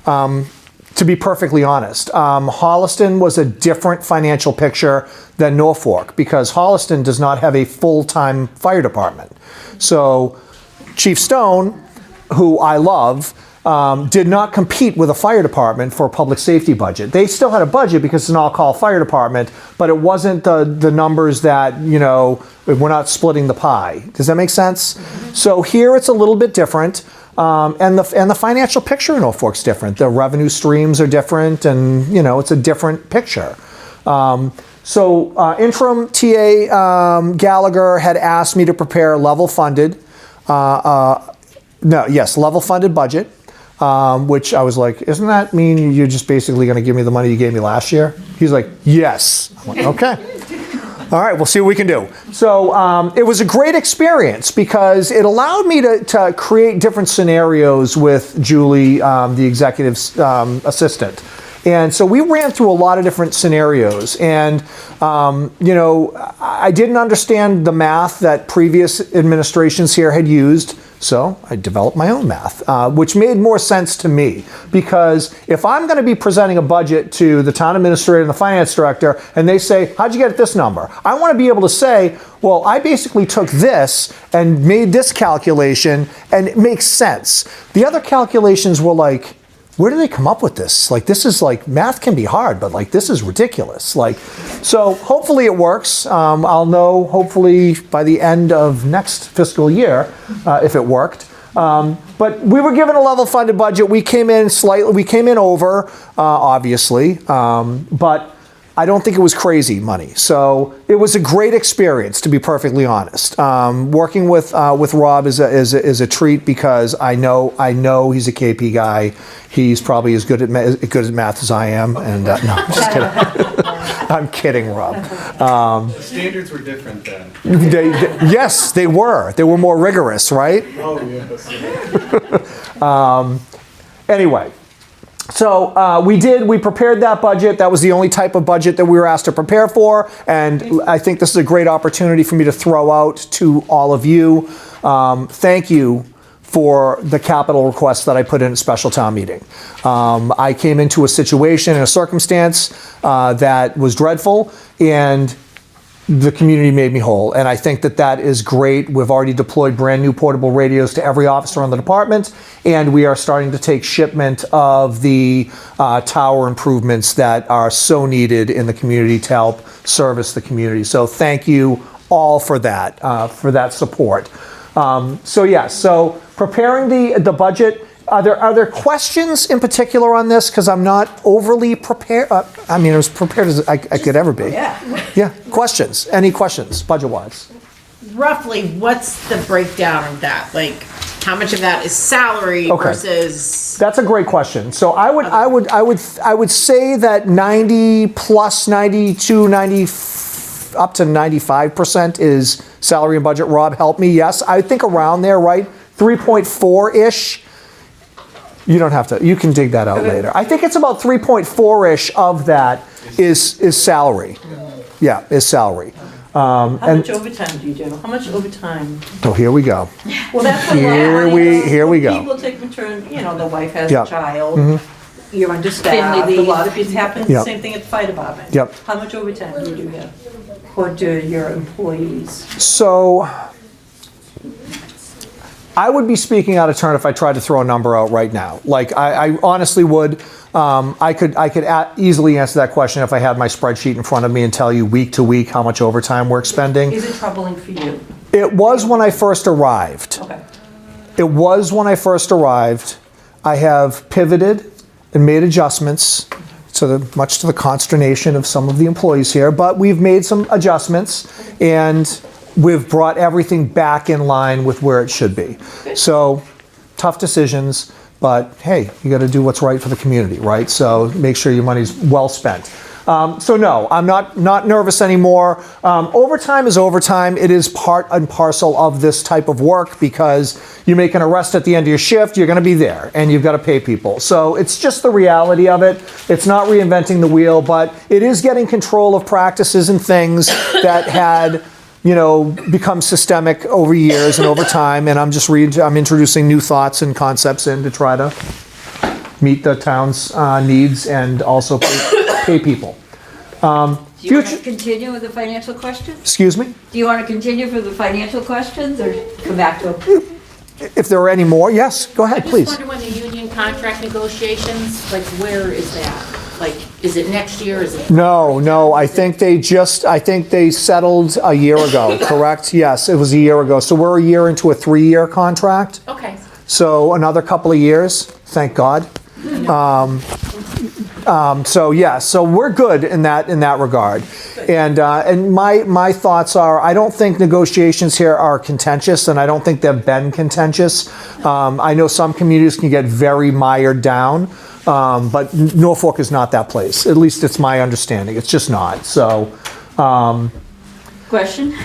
To to be perfectly honest. Holliston was a different financial picture than Norfolk because Holliston does not have a full-time fire department. So Chief Stone, who I love, did not compete with a fire department for a public safety budget. They still had a budget because it's an all-call fire department, but it wasn't the numbers that, you know, we're not splitting the pie. Does that make sense? So here it's a little bit different. And the financial picture in Norfolk's different. The revenue streams are different, and you know it's a different picture. So interim TA Gallagher had asked me to prepare level funded budget, which I was like, isn't that mean you're just basically going to give me the money you gave me last year? He's like, yes. I'm like, okay. All right, we'll see what we can do. So it was a great experience because it allowed me to create different scenarios with Julie, the executive assistant. And so we ran through a lot of different scenarios. And, you know, I didn't understand the math that previous administrations here had used. So I developed my own math, which made more sense to me. Because if I'm going to be presenting a budget to the town administrator and the finance director, and they say, how'd you get this number? I want to be able to say, well, I basically took this and made this calculation, and it makes sense. The other calculations were like, where do they come up with this? Like, this is like, math can be hard, but like, this is ridiculous. Like, so hopefully it works. I'll know hopefully by the end of next fiscal year if it worked. But we were given a level funded budget. We came in over, obviously, but I don't think it was crazy money. So it was a great experience, to be perfectly honest. Working with Rob is a treat because I know he's a KP guy. He's probably as good at math as I am. And no, I'm just kidding. I'm kidding, Rob. The standards were different then. Yes, they were. They were more rigorous, right? Oh, yes. Anyway. So we prepared that budget. That was the only type of budget that we were asked to prepare for. And I think this is a great opportunity for me to throw out to all of you. Thank you for the capital request that I put in a special town meeting. I came into a situation and a circumstance that was dreadful, and the community made me whole. And I think that is great. We've already deployed brand new portable radios to every officer in the department, and we are starting to take shipment of the tower improvements that are so needed in the community to help service the community. So thank you all for that support. So preparing the budget. Are there questions in particular on this? Because I'm not overly prepared. I mean, as prepared as I could ever be. Yeah. Questions? Any questions, budget-wise? Roughly, what's the breakdown of that? Like, how much of that is salary versus? That's a great question. So I would say that 90 plus 92, 90 up to 95% is salary and budget. Rob, help me. Yes, I think around there, right? 3.4-ish. You don't have to. You can dig that out later. I think it's about 3.4-ish of that is salary. Yeah, is salary. How much overtime do you do? How much overtime? Oh, here we go. Well, that's Here we go. People take maternity. You know, the wife has a child. Mm-hmm. You're understaffed. Family A leave. lot of it happens. Yep. Same thing at the fire department. Yep. How much overtime do you do here? Or do your employees? So I would be speaking out of turn if I tried to throw a number out right now. Like I honestly would. I could easily answer that question if I had my spreadsheet in front of me and tell you week to week how much overtime we're expending. Is it troubling for you? It was when I first arrived. Okay. It was when I first arrived. I have pivoted and made adjustments, much to the consternation of some of the employees here, but we've made some adjustments and we've brought everything back in line with where it should be. So, tough decisions, but hey, you got to do what's right for the community, right? So make sure your money's well spent. So no, I'm not nervous anymore. Overtime is overtime. It is part and parcel of this type of work because you make an arrest at the end of your shift, you're going to be there and you've got to pay people. So it's just the reality of it. It's not reinventing the wheel, but it is getting control of practices and things that had become systemic over years and over time. And I'm introducing new thoughts and concepts in to try to meet the town's needs and also pay people. Do you want Future, to continue with the financial questions? excuse me? Do you want to continue for the financial questions or come back to them? If there are any more, yes, go ahead, I please. just wonder when the union contract negotiations, like, where is that? Like, is it next year, is it? No, I think they settled a year ago, correct? Yes, it was a year ago. So we're a year into a 3-year contract. Okay. So another couple of years, thank God. So yeah, so we're good in that regard. And my thoughts are, I don't think negotiations here are contentious, and I don't think they've been contentious. I know some communities can get very mired down, but Norfolk is not that place. At least it's my understanding. It's just not. So Question?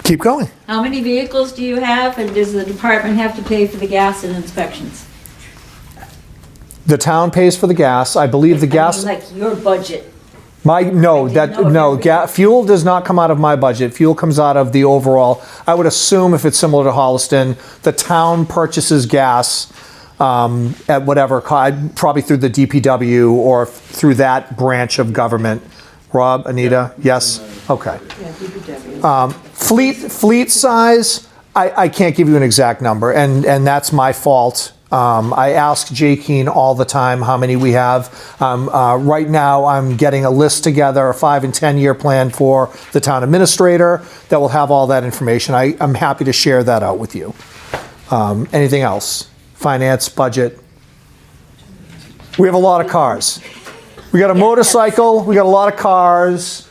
keep going. How many vehicles do you have, and does the department have to pay for the gas and inspections? The town pays for the gas. I believe the gas. Like your budget. Fuel does not come out of my budget. Fuel comes out of the overall. I would assume if it's similar to Holliston, the town purchases gas at whatever, probably through the DPW or through that branch of government. Rob, Anita, yes? Okay. Fleet size, I can't give you an exact number, and that's my fault. I ask Jay Keane all the time how many we have. Right now, I'm getting a list together, a 5 and 10 year plan for the town administrator that will have all that information. I'm happy to share that out with you. Anything else? Finance, budget? We have a lot of cars. We got a motorcycle, we got a lot of cars.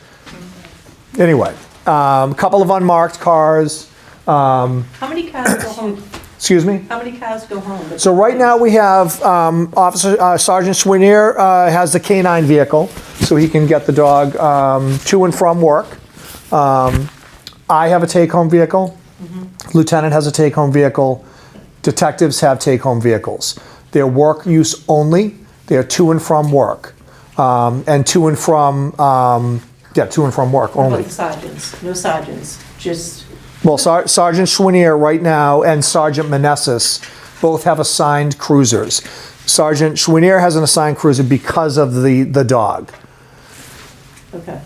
Anyway, a couple of unmarked cars. How many cars go home? Excuse me? How many cars go home? So right now we have Sergeant Swinier has the canine vehicle, so he can get the dog to and from work. I have a take-home vehicle. Lieutenant has a take-home vehicle. Detectives have take-home vehicles. They're work use only. They're to and from work, and to and from work What only. about the sergeants? No sergeants, just, Well, Sergeant Schwinier right now and Sergeant Manessis both have assigned cruisers. Sergeant Schwinier has an assigned cruiser because of the dog. okay.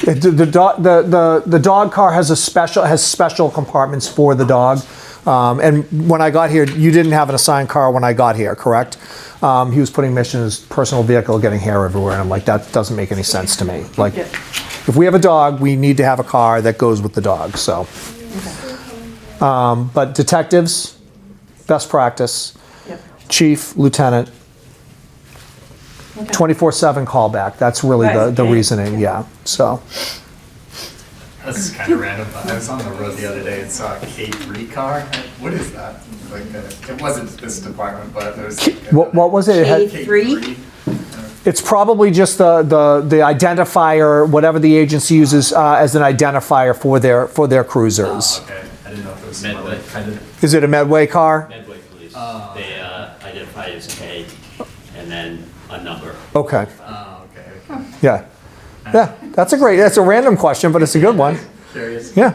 The dog car has special compartments for the dog. And when I got here, you didn't have an assigned car when I got here, correct? He was putting Mission in his personal vehicle, getting hair everywhere, and I'm like, that doesn't make any sense to me. Like, Yep. if we have a dog, we need to have a car that goes with the dog. So, but detectives, best practice. Yep. Chief, lieutenant, 24/7 callback. That's really Right. the reasoning. Yeah. So. This is kind of random, but I was on the road the other day and saw a K3 car. What is that? Like, it wasn't this department, but there was. What was it? It had- K3? It's probably just the identifier, whatever the agency uses as an identifier for their cruisers. Oh, okay. I didn't know if it was Medway. like kind of. Is it a Medway car? Medway Police, they identify as K and then a number. Okay. Oh, okay. Yeah. Yeah. That's a random question, but it's a good one. Curious. Yeah.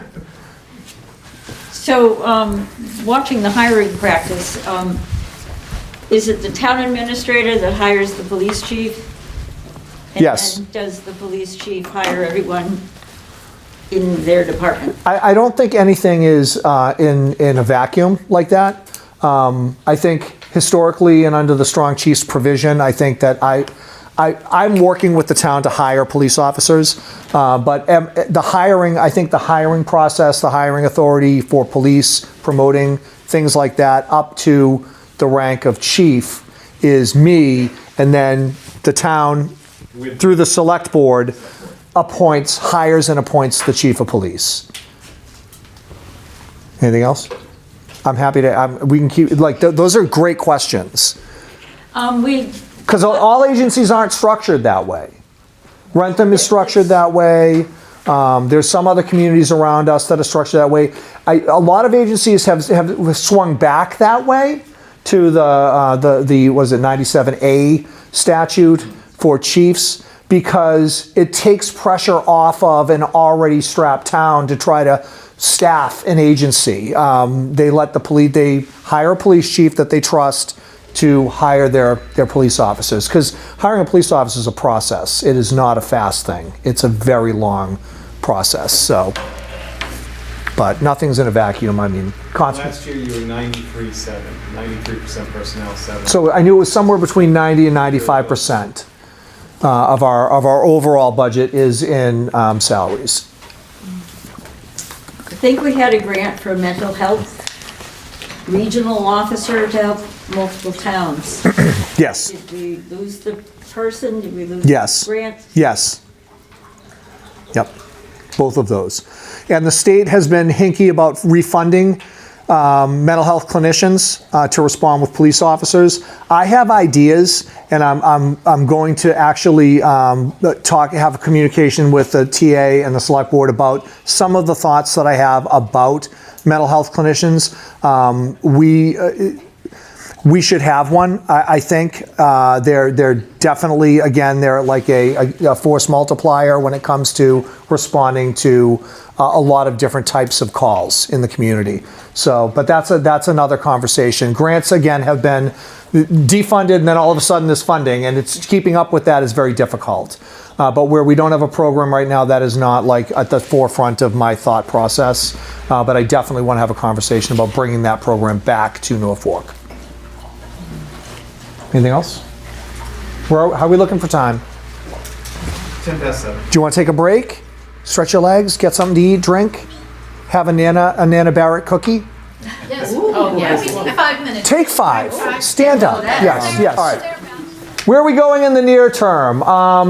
So, watching the hiring practice, is it the town administrator that hires the police chief? Yes. And then does the police chief hire everyone in their department? I don't think anything is in a vacuum like that. I think historically and under the strong chief's provision, I think that I'm working with the town to hire police officers, but the hiring, I think the hiring process, the hiring authority for police, promoting things like that up to the rank of chief is me, and then the town, through the select board, hires and appoints the chief of police. Anything else? I'm happy to, we can keep, like, those are great questions. Because all agencies aren't structured that way. Rentham is structured that way. There's some other communities around us that are structured that way. A lot of agencies have swung back that way to the was it 97A statute for chiefs, because it takes pressure off of an already strapped town to try to staff an agency. They hire a police chief that they trust to hire their police officers. Because hiring a police officer is a process. It is not a fast thing. It's a very long process. So, but nothing's in a vacuum. I mean, constant. Last year you were 93% personnel, 7. So I knew it was somewhere between 90 and 95% of our overall budget is in salaries. I think we had a grant for a mental health regional officer to help multiple towns. Yes. Did we lose the person? Did we lose Yes. the grant? Yes. Yep. Both of those. And the state has been hinky about refunding mental health clinicians to respond with police officers. I have ideas, and I'm going to actually have a communication with the TA and the select board about some of the thoughts that I have about mental health clinicians. We should have one. I think they're definitely, again, they're like a force multiplier when it comes to responding to a lot of different types of calls in the community. So, but that's another conversation. Grants, again, have been defunded, and then all of a sudden there's funding, and it's keeping up with that is very difficult. But where we don't have a program right now, that is not like at the forefront of my thought process. But I definitely want to have a conversation about bringing that program back to Norfolk. Anything else? How are we looking for time? 10 past 7. Do you want to take a break? Stretch your legs, get something to eat, drink, have a Nana Barrett cookie? Yes. Oh, yes. We take 5 minutes. Take 5. Stand up. Yes. All right. Where are we going in the near term?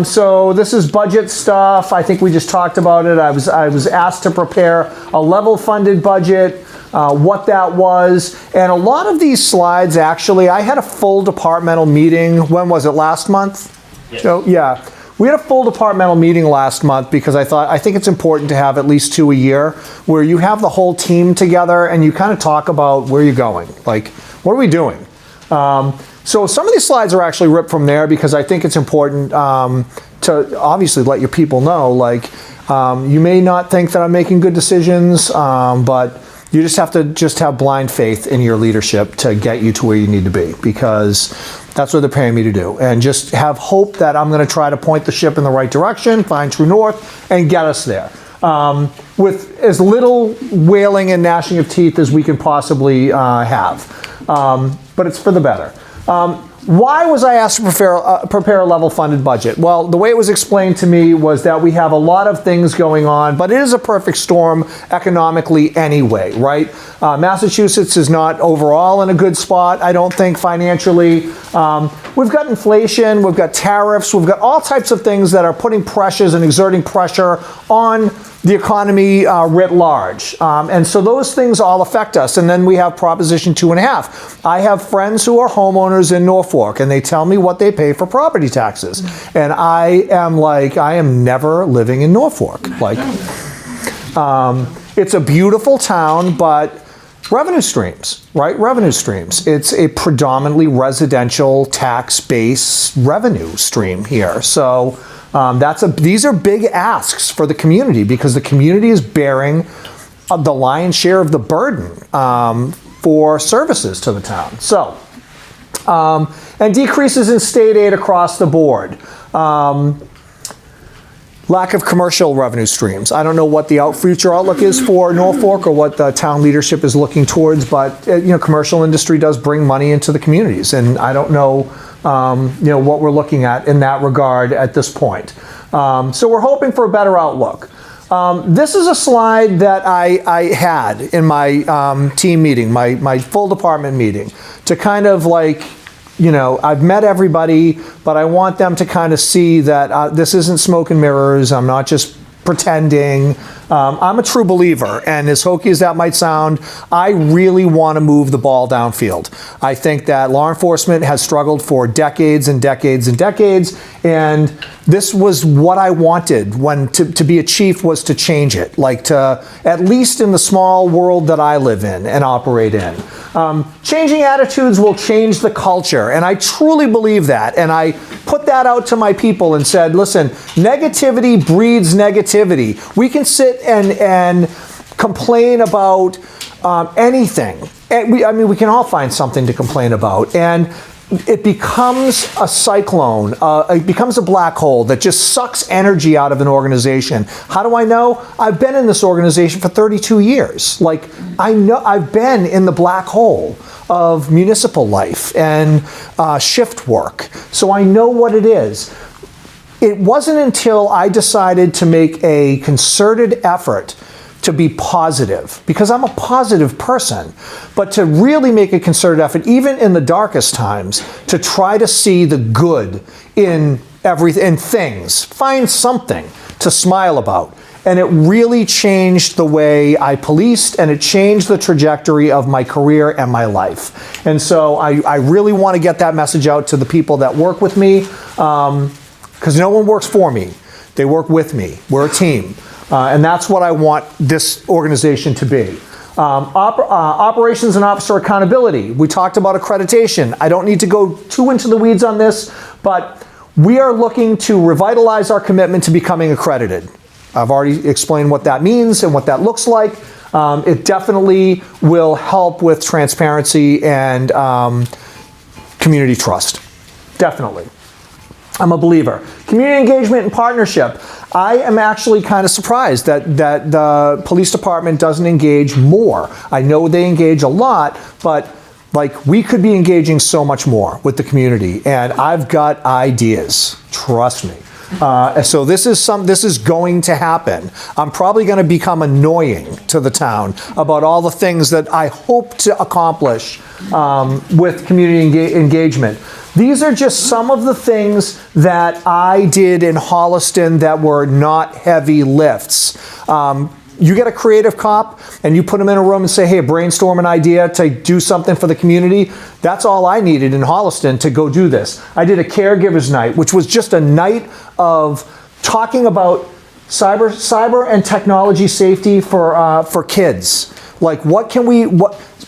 So this is budget stuff. I think we just talked about it. I was asked to prepare a level funded budget, what that was. And a lot of these slides, actually, I had a full departmental meeting. When was it? Last month? Yes. So, yeah. We had a full departmental meeting last month because I think it's important to have at least 2 a year where you have the whole team together and you kind of talk about where you're going. Like, what are we doing? So some of these slides are actually ripped from there because I think it's important to obviously let your people know, like, you may not think that I'm making good decisions, but you just have to have blind faith in your leadership to get you to where you need to be, because that's what they're paying me to do. And just have hope that I'm going to try to point the ship in the right direction, find true north, and get us there. With as little wailing and gnashing of teeth as we can possibly have. But it's for the better. Why was I asked to prepare a level funded budget? Well, the way it was explained to me was that we have a lot of things going on, but it is a perfect storm economically anyway, right? Massachusetts is not overall in a good spot, I don't think, financially. We've got inflation, we've got tariffs, we've got all types of things that are putting pressures and exerting pressure on the economy writ large. And so those things all affect us. And then we have Proposition 2.5. I have friends who are homeowners in Norfolk, and they tell me what they pay for property taxes. And I am never living in Norfolk. Like, it's a beautiful town, but revenue streams, right? Revenue streams. It's a predominantly residential tax-based revenue stream here. So these are big asks for the community because the community is bearing the lion's share of the burden for services to the town. So, and decreases in state aid across the board. Lack of commercial revenue streams. I don't know what the future outlook is for Norfolk or what the town leadership is looking towards, but commercial industry does bring money into the communities, and I don't know what we're looking at in that regard at this point. So we're hoping for a better outlook. This is a slide that I had in my team meeting, my full department meeting, to kind of like, I've met everybody, but I want them to kind of see that this isn't smoke and mirrors. I'm not just pretending. I'm a true believer, and as hokey as that might sound, I really want to move the ball downfield. I think that law enforcement has struggled for decades and decades and decades, and this was what I wanted when to be a chief, was to change it, like to, at least in the small world that I live in and operate in. Changing attitudes will change the culture, and I truly believe that, and I put that out to my people and said, listen, negativity breeds negativity. We can sit and complain about anything. We can all find something to complain about. And it becomes a cyclone, it becomes a black hole that just sucks energy out of an organization. How do I know? I've been in this organization for 32 years. Like, I know I've been in the black hole of municipal life and shift work. So I know what it is. It wasn't until I decided to make a concerted effort to be positive, because I'm a positive person, but to really make a concerted effort, even in the darkest times, to try to see the good in everything, in things, find something to smile about. And it really changed the way I policed, and it changed the trajectory of my career and my life. And so I really want to get that message out to the people that work with me, because no one works for me. They work with me. We're a team. And that's what I want this organization to be. Operations and officer accountability. We talked about accreditation. I don't need to go too into the weeds on this, but we are looking to revitalize our commitment to becoming accredited. I've already explained what that means and what that looks like. It definitely will help with transparency and community trust. Definitely. I'm a believer. Community engagement and partnership. I am actually kind of surprised that the police department doesn't engage more. I know they engage a lot, but like, we could be engaging so much more with the community, and I've got ideas. Trust me. So this is going to happen. I'm probably going to become annoying to the town about all the things that I hope to accomplish with community engagement. These are just some of the things that I did in Holliston that were not heavy lifts. You get a creative cop and you put them in a room and say, hey, brainstorm an idea to do something for the community. That's all I needed in Holliston to go do this. I did a caregivers night, which was just a night of talking about cyber and technology safety for kids. Like,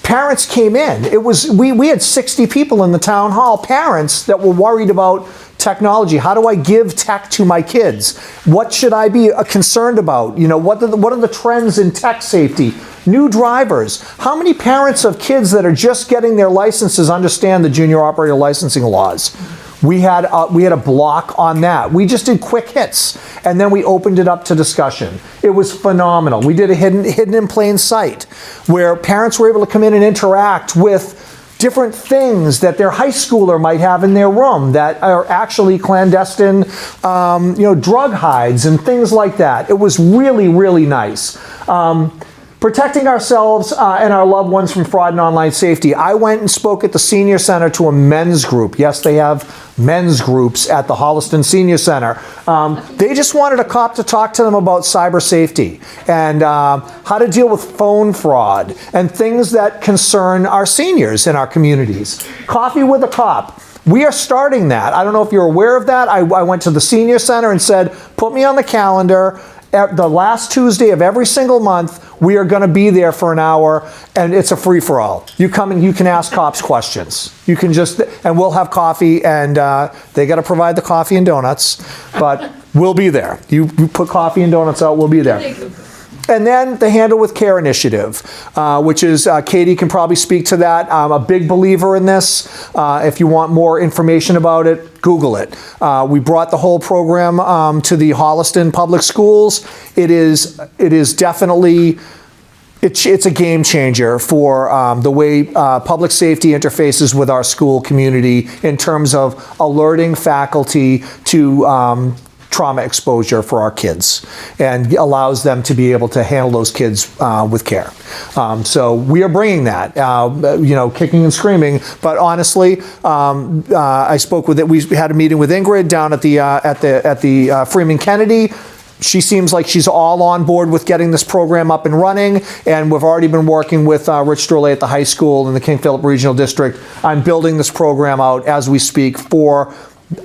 parents came in. We had 60 people in the town hall, parents that were worried about technology. How do I give tech to my kids? What should I be concerned about? You know, what are the trends in tech safety? New drivers. How many parents of kids that are just getting their licenses understand the junior operator licensing laws? We had a block on that. We just did quick hits, and then we opened it up to discussion. It was phenomenal. We did a hidden in plain sight, where parents were able to come in and interact with different things that their high schooler might have in their room that are actually clandestine, drug hides and things like that. It was really, really nice. Protecting ourselves and our loved ones from fraud and online safety. I went and spoke at the Senior Center to a men's group. Yes, they have men's groups at the Holliston Senior Center. They just wanted a cop to talk to them about cyber safety and how to deal with phone fraud and things that concern our seniors in our communities. Coffee with a cop. We are starting that. I don't know if you're aware of that. I went to the Senior Center and said, put me on the calendar. At the last Tuesday of every single month, we are going to be there for an hour, and it's a free-for-all. You come and you can ask cops questions. You can and we'll have coffee, and they got to provide the coffee and donuts, but we'll be there. You put coffee and donuts out, we'll be there. And then the Handle with Care initiative, which is, Katie can probably speak to that. I'm a big believer in this. If you want more information about it, Google it. We brought the whole program to the Holliston Public Schools. It is definitely, it's a game changer for the way public safety interfaces with our school community in terms of alerting faculty to trauma exposure for our kids, and allows them to be able to handle those kids with care. So we are bringing that, kicking and screaming. But honestly, I spoke with it. We had a meeting with Ingrid down at the Freeman Kennedy. She seems like she's all on board with getting this program up and running, and we've already been working with Rich Strolay at the high school in the King Philip Regional District. I'm building this program out as we speak for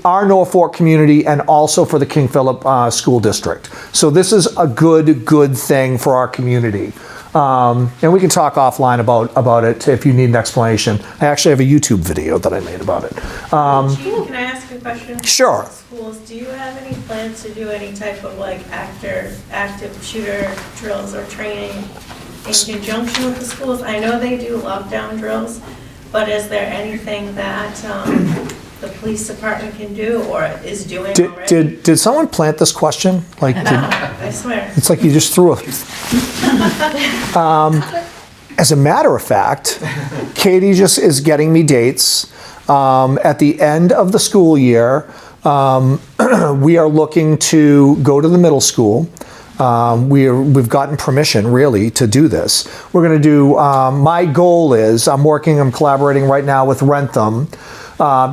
our Norfolk community and also for the King Philip School District. So this is a good thing for our community. And we can talk offline about it if you need an explanation. I actually have a YouTube video that I made about it. Chief, can I ask a question? Sure. Schools, do you have any plans to do any type of active shooter drills or training in conjunction with the schools? I know they do lockdown drills, but is there anything that the police department can do or is doing already? Did someone plant this question? Like, I swear. it's like you just threw a. As a matter of fact, Katie just is getting me dates. At the end of the school year, we are looking to go to the middle school. We've gotten permission, really, to do this. We're going to do, my goal is, I'm collaborating right now with Rentham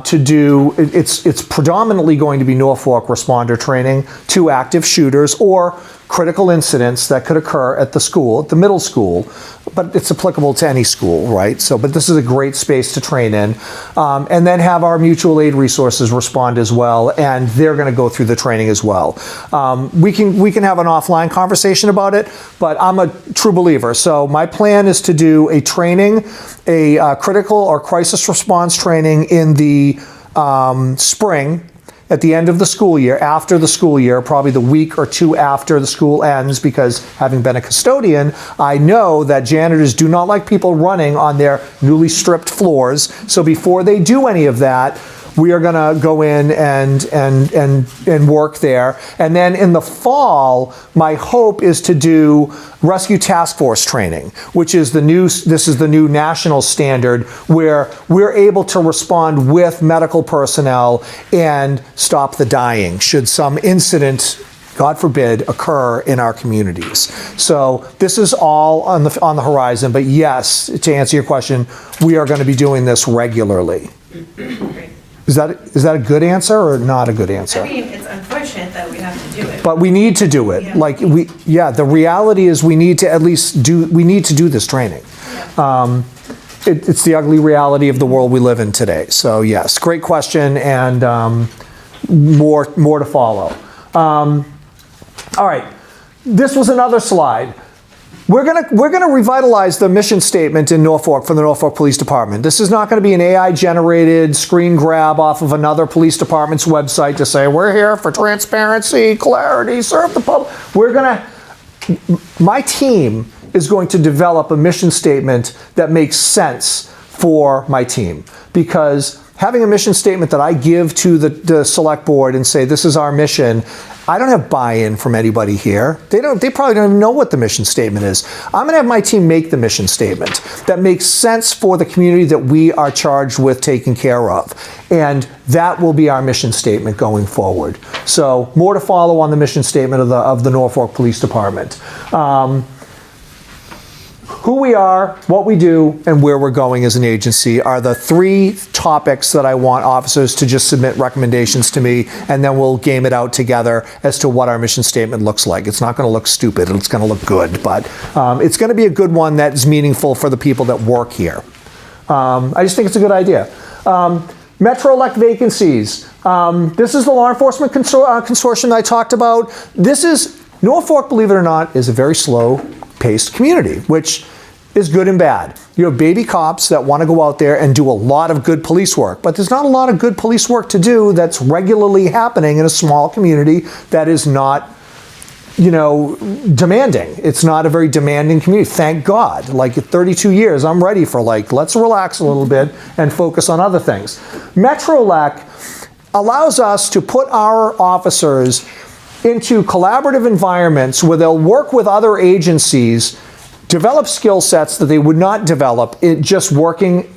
to do, it's predominantly going to be Norfolk responder training to active shooters or critical incidents that could occur at the school, at the middle school, but it's applicable to any school, right? So, but this is a great space to train in. And then have our mutual aid resources respond as well, and they're gonna go through the training as well. We can have an offline conversation about it, but I'm a true believer. So my plan is to do a training, a critical or crisis response training in the spring, at the end of the school year, after the school year, probably the week or two after the school ends, because having been a custodian, I know that janitors do not like people running on their newly stripped floors. So before they do any of that, we are going to go in and work there. And then in the fall, my hope is to do rescue task force training, which is this is the new national standard where we're able to respond with medical personnel and stop the dying should some incident, God forbid, occur in our communities. So this is all on the horizon, but yes, to answer your question, we are going to be doing this regularly. Is that a good answer or not a good answer? I mean, it's unfortunate that we have to do it. But we need to do it. Yeah. The reality is we need to at least do this training. Yeah. It's the ugly reality of the world we live in today. So yes, great question, and more to follow. All right, this was another slide. We're gonna revitalize the mission statement in Norfolk for the Norfolk Police Department. This is not gonna be an AI-generated screen grab off of another police department's website to say, we're here for transparency, clarity, serve the public. My team is going to develop a mission statement that makes sense for my team, because having a mission statement that I give to the select board and say, this is our mission, I don't have buy-in from anybody here. They probably don't even know what the mission statement is. I'm gonna have my team make the mission statement that makes sense for the community that we are charged with taking care of. And that will be our mission statement going forward. So more to follow on the mission statement of the Norfolk Police Department. Who we are, what we do, and where we're going as an agency are the three topics that I want officers to just submit recommendations to me, and then we'll game it out together as to what our mission statement looks like. It's not going to look stupid, it's going to look good, but it's going to be a good one that's meaningful for the people that work here. I just think it's a good idea. Metro-elect vacancies. This is the law enforcement consortium that I talked about. Norfolk, believe it or not, is a very slow-paced community, which is good and bad. You have baby cops that want to go out there and do a lot of good police work, but there's not a lot of good police work to do that's regularly happening in a small community that is not, demanding. It's not a very demanding community. Thank God. Like at 32 years, I'm ready for let's relax a little bit and focus on other things. Metro-elect allows us to put our officers into collaborative environments where they'll work with other agencies, develop skill sets that they would not develop just working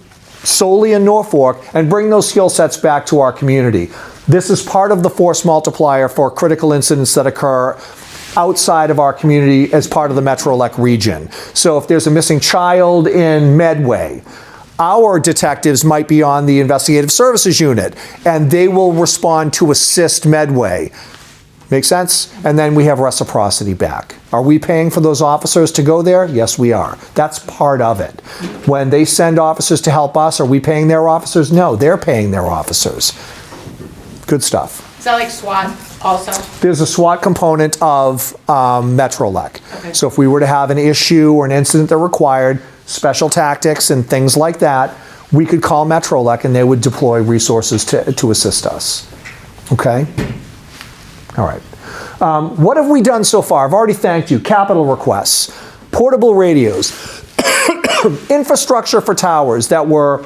solely in Norfolk, and bring those skill sets back to our community. This is part of the force multiplier for critical incidents that occur outside of our community as part of the Metro-elect region. So if there's a missing child in Medway, our detectives might be on the investigative services unit, and they will respond to assist Medway. Make sense? And then we have reciprocity back. Are we paying for those officers to go there? Yes, we are. That's part of it. When they send officers to help us, are we paying their officers? No, they're paying their officers. Good stuff. Is that like SWAT also? There's a SWAT component of Metro-elect. Okay. So if we were to have an issue or an incident that required special tactics and things like that, we could call Metro-elect and they would deploy resources to assist us. Okay? All right. What have we done so far? I've already thanked you. Capital requests, portable radios, infrastructure for towers that were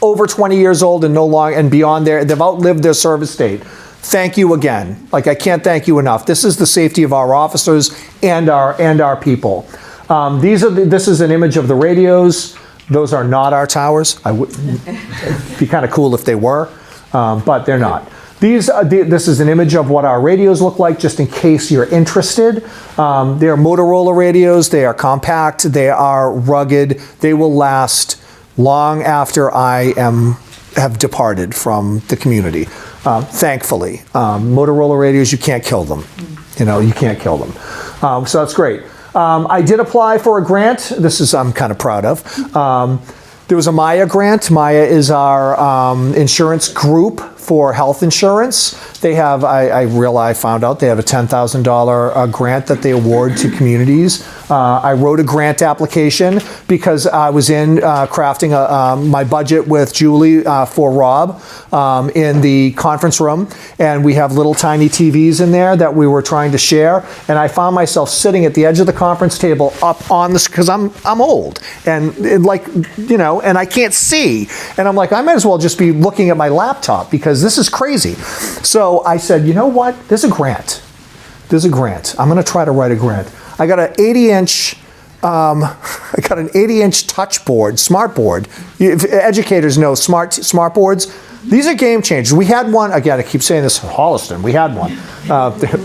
over 20 years old and no longer and beyond they've outlived their service date. Thank you again. Like, I can't thank you enough. This is the safety of our officers and our people. This is an image of the radios. Those are not our towers. It'd be kind of cool if they were, but they're not. This is an image of what our radios look like, just in case you're interested. They are Motorola radios. They are compact. They are rugged. They will last long after I have departed from the community. Thankfully, Motorola radios, you can't kill them. You can't kill them. So that's great. I did apply for a grant. I'm kind of proud of. There was a Maya grant. Maya is our insurance group for health insurance. They have, I found out they have a $10,000 grant that they award to communities. I wrote a grant application because I was in crafting my budget with Julie for Rob in the conference room, and we have little tiny TVs in there that we were trying to share, and I found myself sitting at the edge of the conference table up on this, because I'm old, and and I can't see, and I'm like, I might as well just be looking at my laptop because this is crazy. So I said, you know what? There's a grant. I'm going to try to write a grant. I got an 80-inch touch board, smart board. If educators know smart boards. These are game changers. We had one, again, I keep saying this in Holliston, we had one.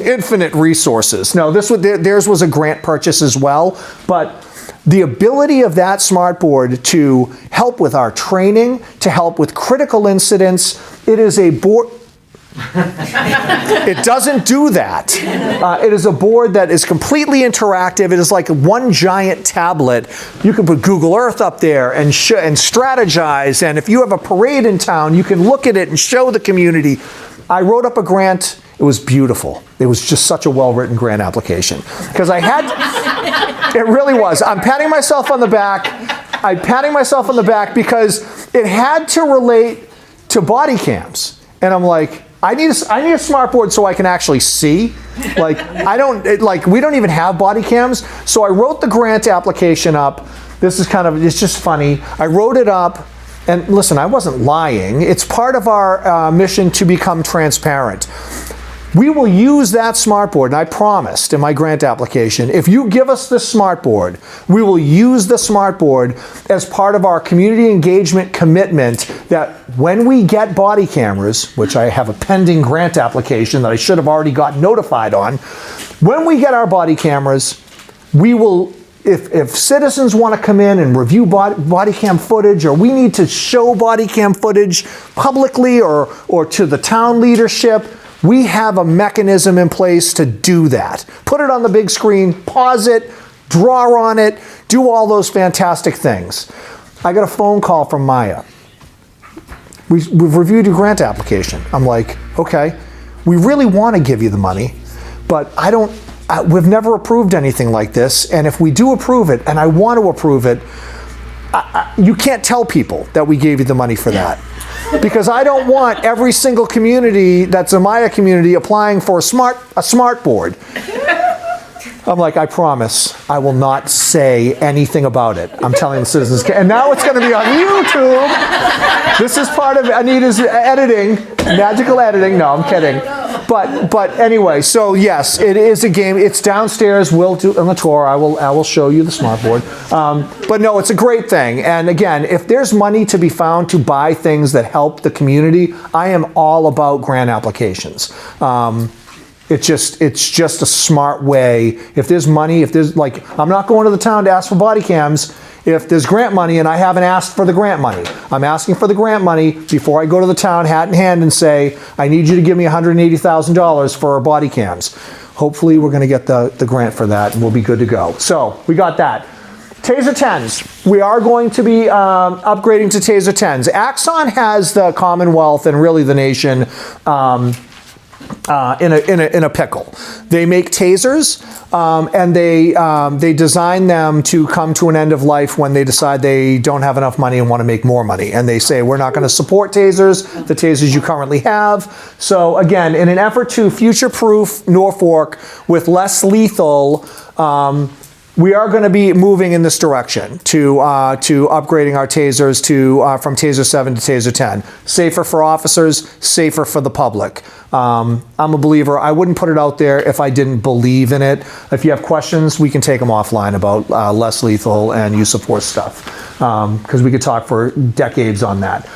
Infinite resources. No, theirs was a grant purchase as well, but the ability of that smart board to help with our training, to help with critical incidents, it is a board. It doesn't do that. It is a board that is completely interactive. It is like one giant tablet. You can put Google Earth up there and strategize. And if you have a parade in town, you can look at it and show the community. I wrote up a grant. It was beautiful. It was just such a well-written grant application. Because it really was. I'm patting myself on the back. Because it had to relate to body cams. And I'm like, I need a smart board so I can actually see. We don't even have body cams. So I wrote the grant application up. It's just funny. I wrote it up, and listen, I wasn't lying. It's part of our mission to become transparent. We will use that smart board, and I promised in my grant application, if you give us this smart board, we will use the smart board as part of our community engagement commitment that when we get body cameras, which I have a pending grant application that I should have already got notified on, when we get our body cameras, we will, if citizens want to come in and review body cam footage, or we need to show body cam footage publicly or to the town leadership, we have a mechanism in place to do that. Put it on the big screen, pause it, draw on it, do all those fantastic things. I got a phone call from Maya. We've reviewed your grant application. I'm like, okay, we really want to give you the money, but we've never approved anything like this, and if we do approve it, and I want to approve it, you can't tell people that we gave you the money for that. Because I don't want every single community that's a Maya community applying for a smart board. I'm like, I promise, I will not say anything about it. I'm telling the citizens. And now it's going to be on YouTube. This is part of Anita's editing, magical editing. No, I'm kidding. But anyway, so yes, it is a game. It's downstairs. We'll do on the tour. I will show you the smart board. But no, it's a great thing. And again, if there's money to be found to buy things that help the community, I am all about grant applications. It's just a smart way. If there's money, I'm not going to the town to ask for body cams. If there's grant money and I haven't asked for the grant money, I'm asking for the grant money before I go to the town hat in hand and say, I need you to give me $180,000 for body cams. Hopefully we're going to get the grant for that and we'll be good to go. So we got that. Taser 10s. We are going to be upgrading to Taser 10s. Axon has the Commonwealth and really the nation in a pickle. They make tasers, and they design them to come to an end of life when they decide they don't have enough money and want to make more money. And they say, we're not going to support tasers, the tasers you currently have. So again, in an effort to future-proof Norfolk with less lethal we are going to be moving in this direction to upgrading our tasers from Taser 7 to Taser 10. Safer for officers, safer for the public. I'm a believer. I wouldn't put it out there if I didn't believe in it. If you have questions, we can take them offline about less lethal and use of force stuff, because we could talk for decades on that.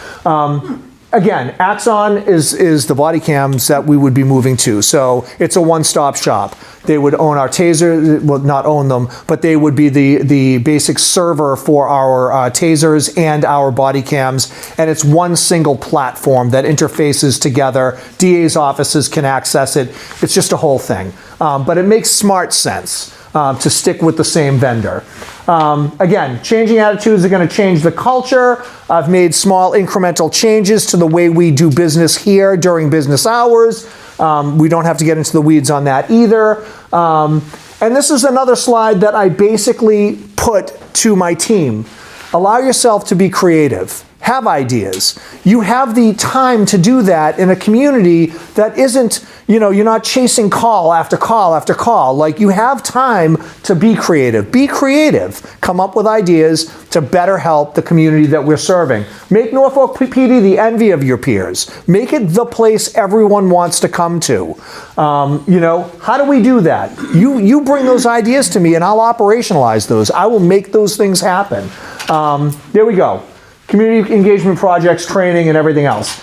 Again, Axon is the body cams that we would be moving to. So it's a one-stop shop. They would own our taser, well, not own them, but they would be the basic server for our tasers and our body cams. And it's one single platform that interfaces together. DA's offices can access it. It's just a whole thing. But it makes smart sense to stick with the same vendor. Again, changing attitudes are going to change the culture. I've made small incremental changes to the way we do business here during business hours. We don't have to get into the weeds on that either. And this is another slide that I basically put to my team. Allow yourself to be creative. Have ideas. You have the time to do that in a community that isn't, you're not chasing call after call after call. Like, you have time to be creative. Be creative. Come up with ideas to better help the community that we're serving. Make Norfolk PD the envy of your peers. Make it the place everyone wants to come to. How do we do that? You bring those ideas to me and I'll operationalize those. I will make those things happen. There we go. Community engagement projects, training, and everything else.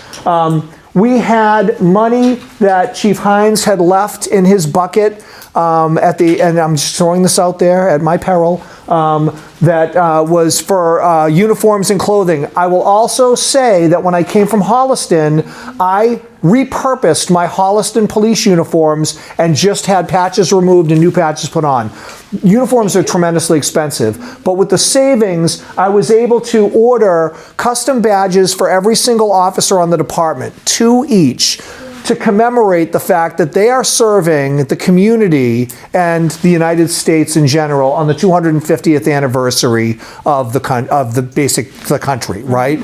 We had money that Chief Hines had left in his bucket and I'm just throwing this out there at my peril, that was for uniforms and clothing. I will also say that when I came from Holliston, I repurposed my Holliston police uniforms and just had patches removed and new patches put on. Uniforms are tremendously expensive, but with the savings, I was able to order custom badges for every single officer on the department, 2 each, to commemorate the fact that they are serving the community and the United States in general on the 250th anniversary of the country, right?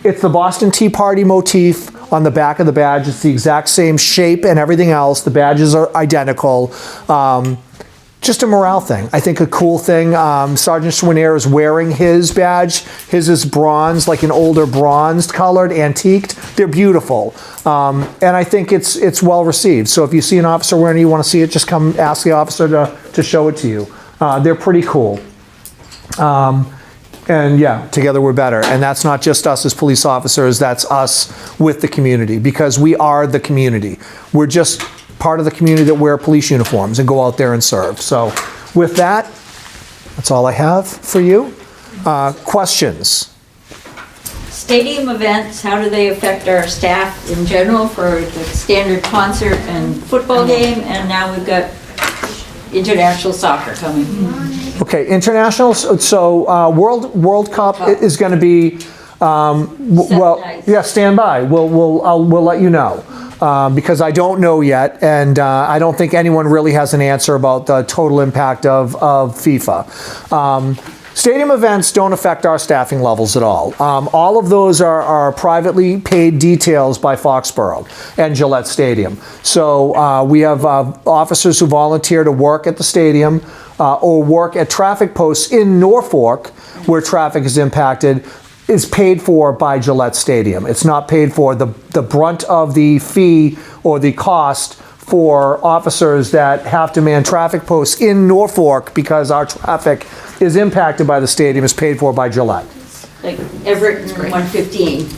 It's the Boston Tea Party motif on the back of the badge. It's the exact same shape and everything else. The badges are identical. Just a morale thing. I think a cool thing. Sergeant Schwinner is wearing his badge. His is bronze, like an older bronzed colored, antiqued. They're beautiful. And I think it's well received. So if you see an officer wearing it, you want to see it, just come ask the officer to show it to you. They're pretty cool. And yeah, together we're better. And that's not just us as police officers, that's us with the community, because we are the community. We're just part of the community that wear police uniforms and go out there and serve. So with that, that's all I have for you. Questions? Stadium events, how do they affect our staff in general for the standard concert and football game? And now we've got international soccer coming. Okay, international, so World Cup is going to be, stand by. We'll let you know. Because I don't know yet, and I don't think anyone really has an answer about the total impact of FIFA. Stadium events don't affect our staffing levels at all. All of those are privately paid details by Foxborough and Gillette Stadium. So we have officers who volunteer to work at the stadium or work at traffic posts in Norfolk where traffic is impacted, is paid for by Gillette Stadium. It's not paid for. The brunt of the fee or the cost for officers that have to man traffic posts in Norfolk because our traffic is impacted by the stadium is paid for by Gillette. Like Everett and 115.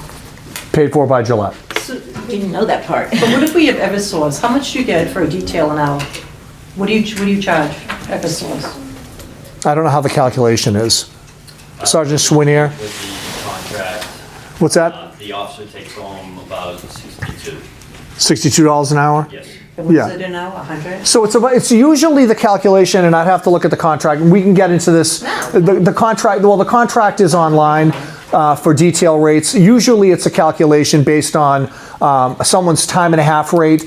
Paid for by Gillette. So, didn't know that part. But what if we have Eversource? How much do you get for a detail an hour? What do you charge Eversource? I don't know how the calculation is. Sergeant Schwinner. With the contract. What's that? The officer takes home about 62. $62 an hour? Yes. And what Yeah. is it an hour, 100? So it's usually the calculation, and I'd have to look at the contract. We can get into this. The contract. Well, the contract is online for detail rates. Usually, it's a calculation based on someone's time and a half rate,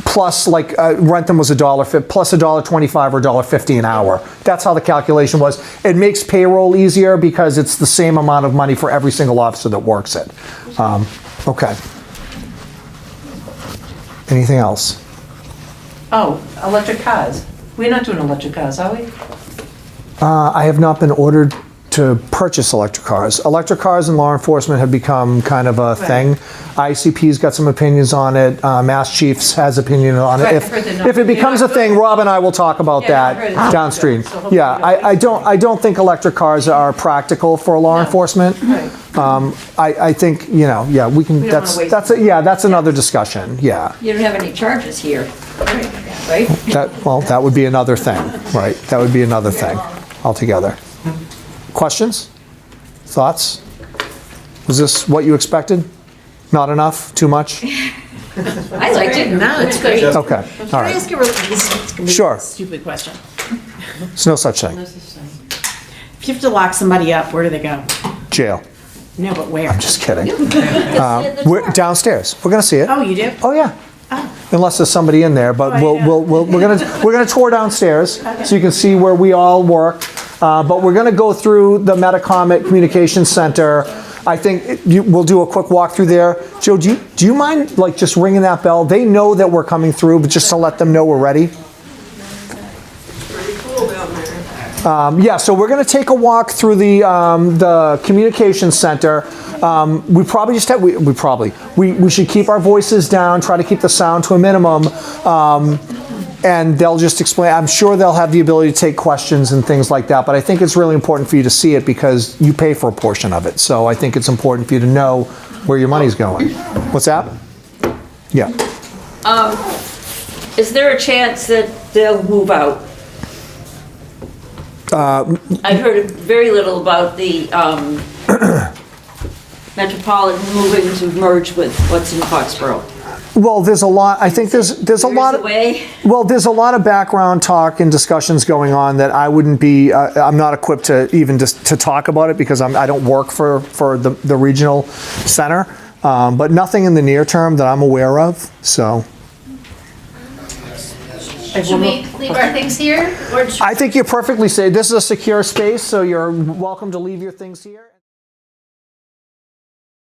plus like Rentham was $1.50 plus $1.25 or $1.50 an hour. That's how the calculation was. It makes payroll easier because it's the same amount of money for every single officer that works it. Okay. Anything else? Oh, electric cars. We're not doing electric cars, are we? I have not been ordered to purchase electric cars. Electric cars in law enforcement have become kind of a thing. ICP's got some opinions on it. Mass Chiefs has opinion on it. Right, If, I've heard they're not- if it becomes a thing, Rob and I will talk about Yeah, I've heard that it's not downstream. good, so hopefully Yeah, I don't think electric cars are practical for law enforcement. Right. I think, you know, yeah, we can, We don't wanna waste that's another discussion, yeah. You don't have any charges here, right? That would be another thing, right? That would be another thing altogether. Questions? Thoughts? Was this what you expected? Not enough? Too much? I liked it. No, it's great. Okay, all Can I right. ask you a really easy, Sure. stupid question? There's no such thing. If you have to lock somebody up, where do they go? Jail. No, but where? Just kidding. In the We're door. downstairs. We're gonna see it. Oh, you do? Oh, yeah. Unless there's somebody in there, but we're gonna tour downstairs so you can see where we all work. But we're gonna go through the Metacomet Communications Center. I think we'll do a quick walkthrough there. Joe, do you mind like just ringing that bell? They know that we're coming through, but just to let them know we're ready. Yeah, so we're going to take a walk through the communications center. We probably just have, we should keep our voices down, try to keep the sound to a minimum, and they'll just explain. I'm sure they'll have the ability to take questions and things like that, but I think it's really important for you to see it because you pay for a portion of it. So I think it's important for you to know where your money's going. What's that? Yeah. Is there a chance that they'll move out? I've heard very little about the Metropolitan moving to merge with what's in Foxborough. Well, there's a lot. I think there's a lot of there's a lot of background talk and discussions going on that I wouldn't be. I'm not equipped to even just to talk about it because I don't work for the regional center. But nothing in the near term that I'm aware of. So. Should we leave our things here? Or should I think you're perfectly safe. This is a secure space, so you're welcome to leave your things here.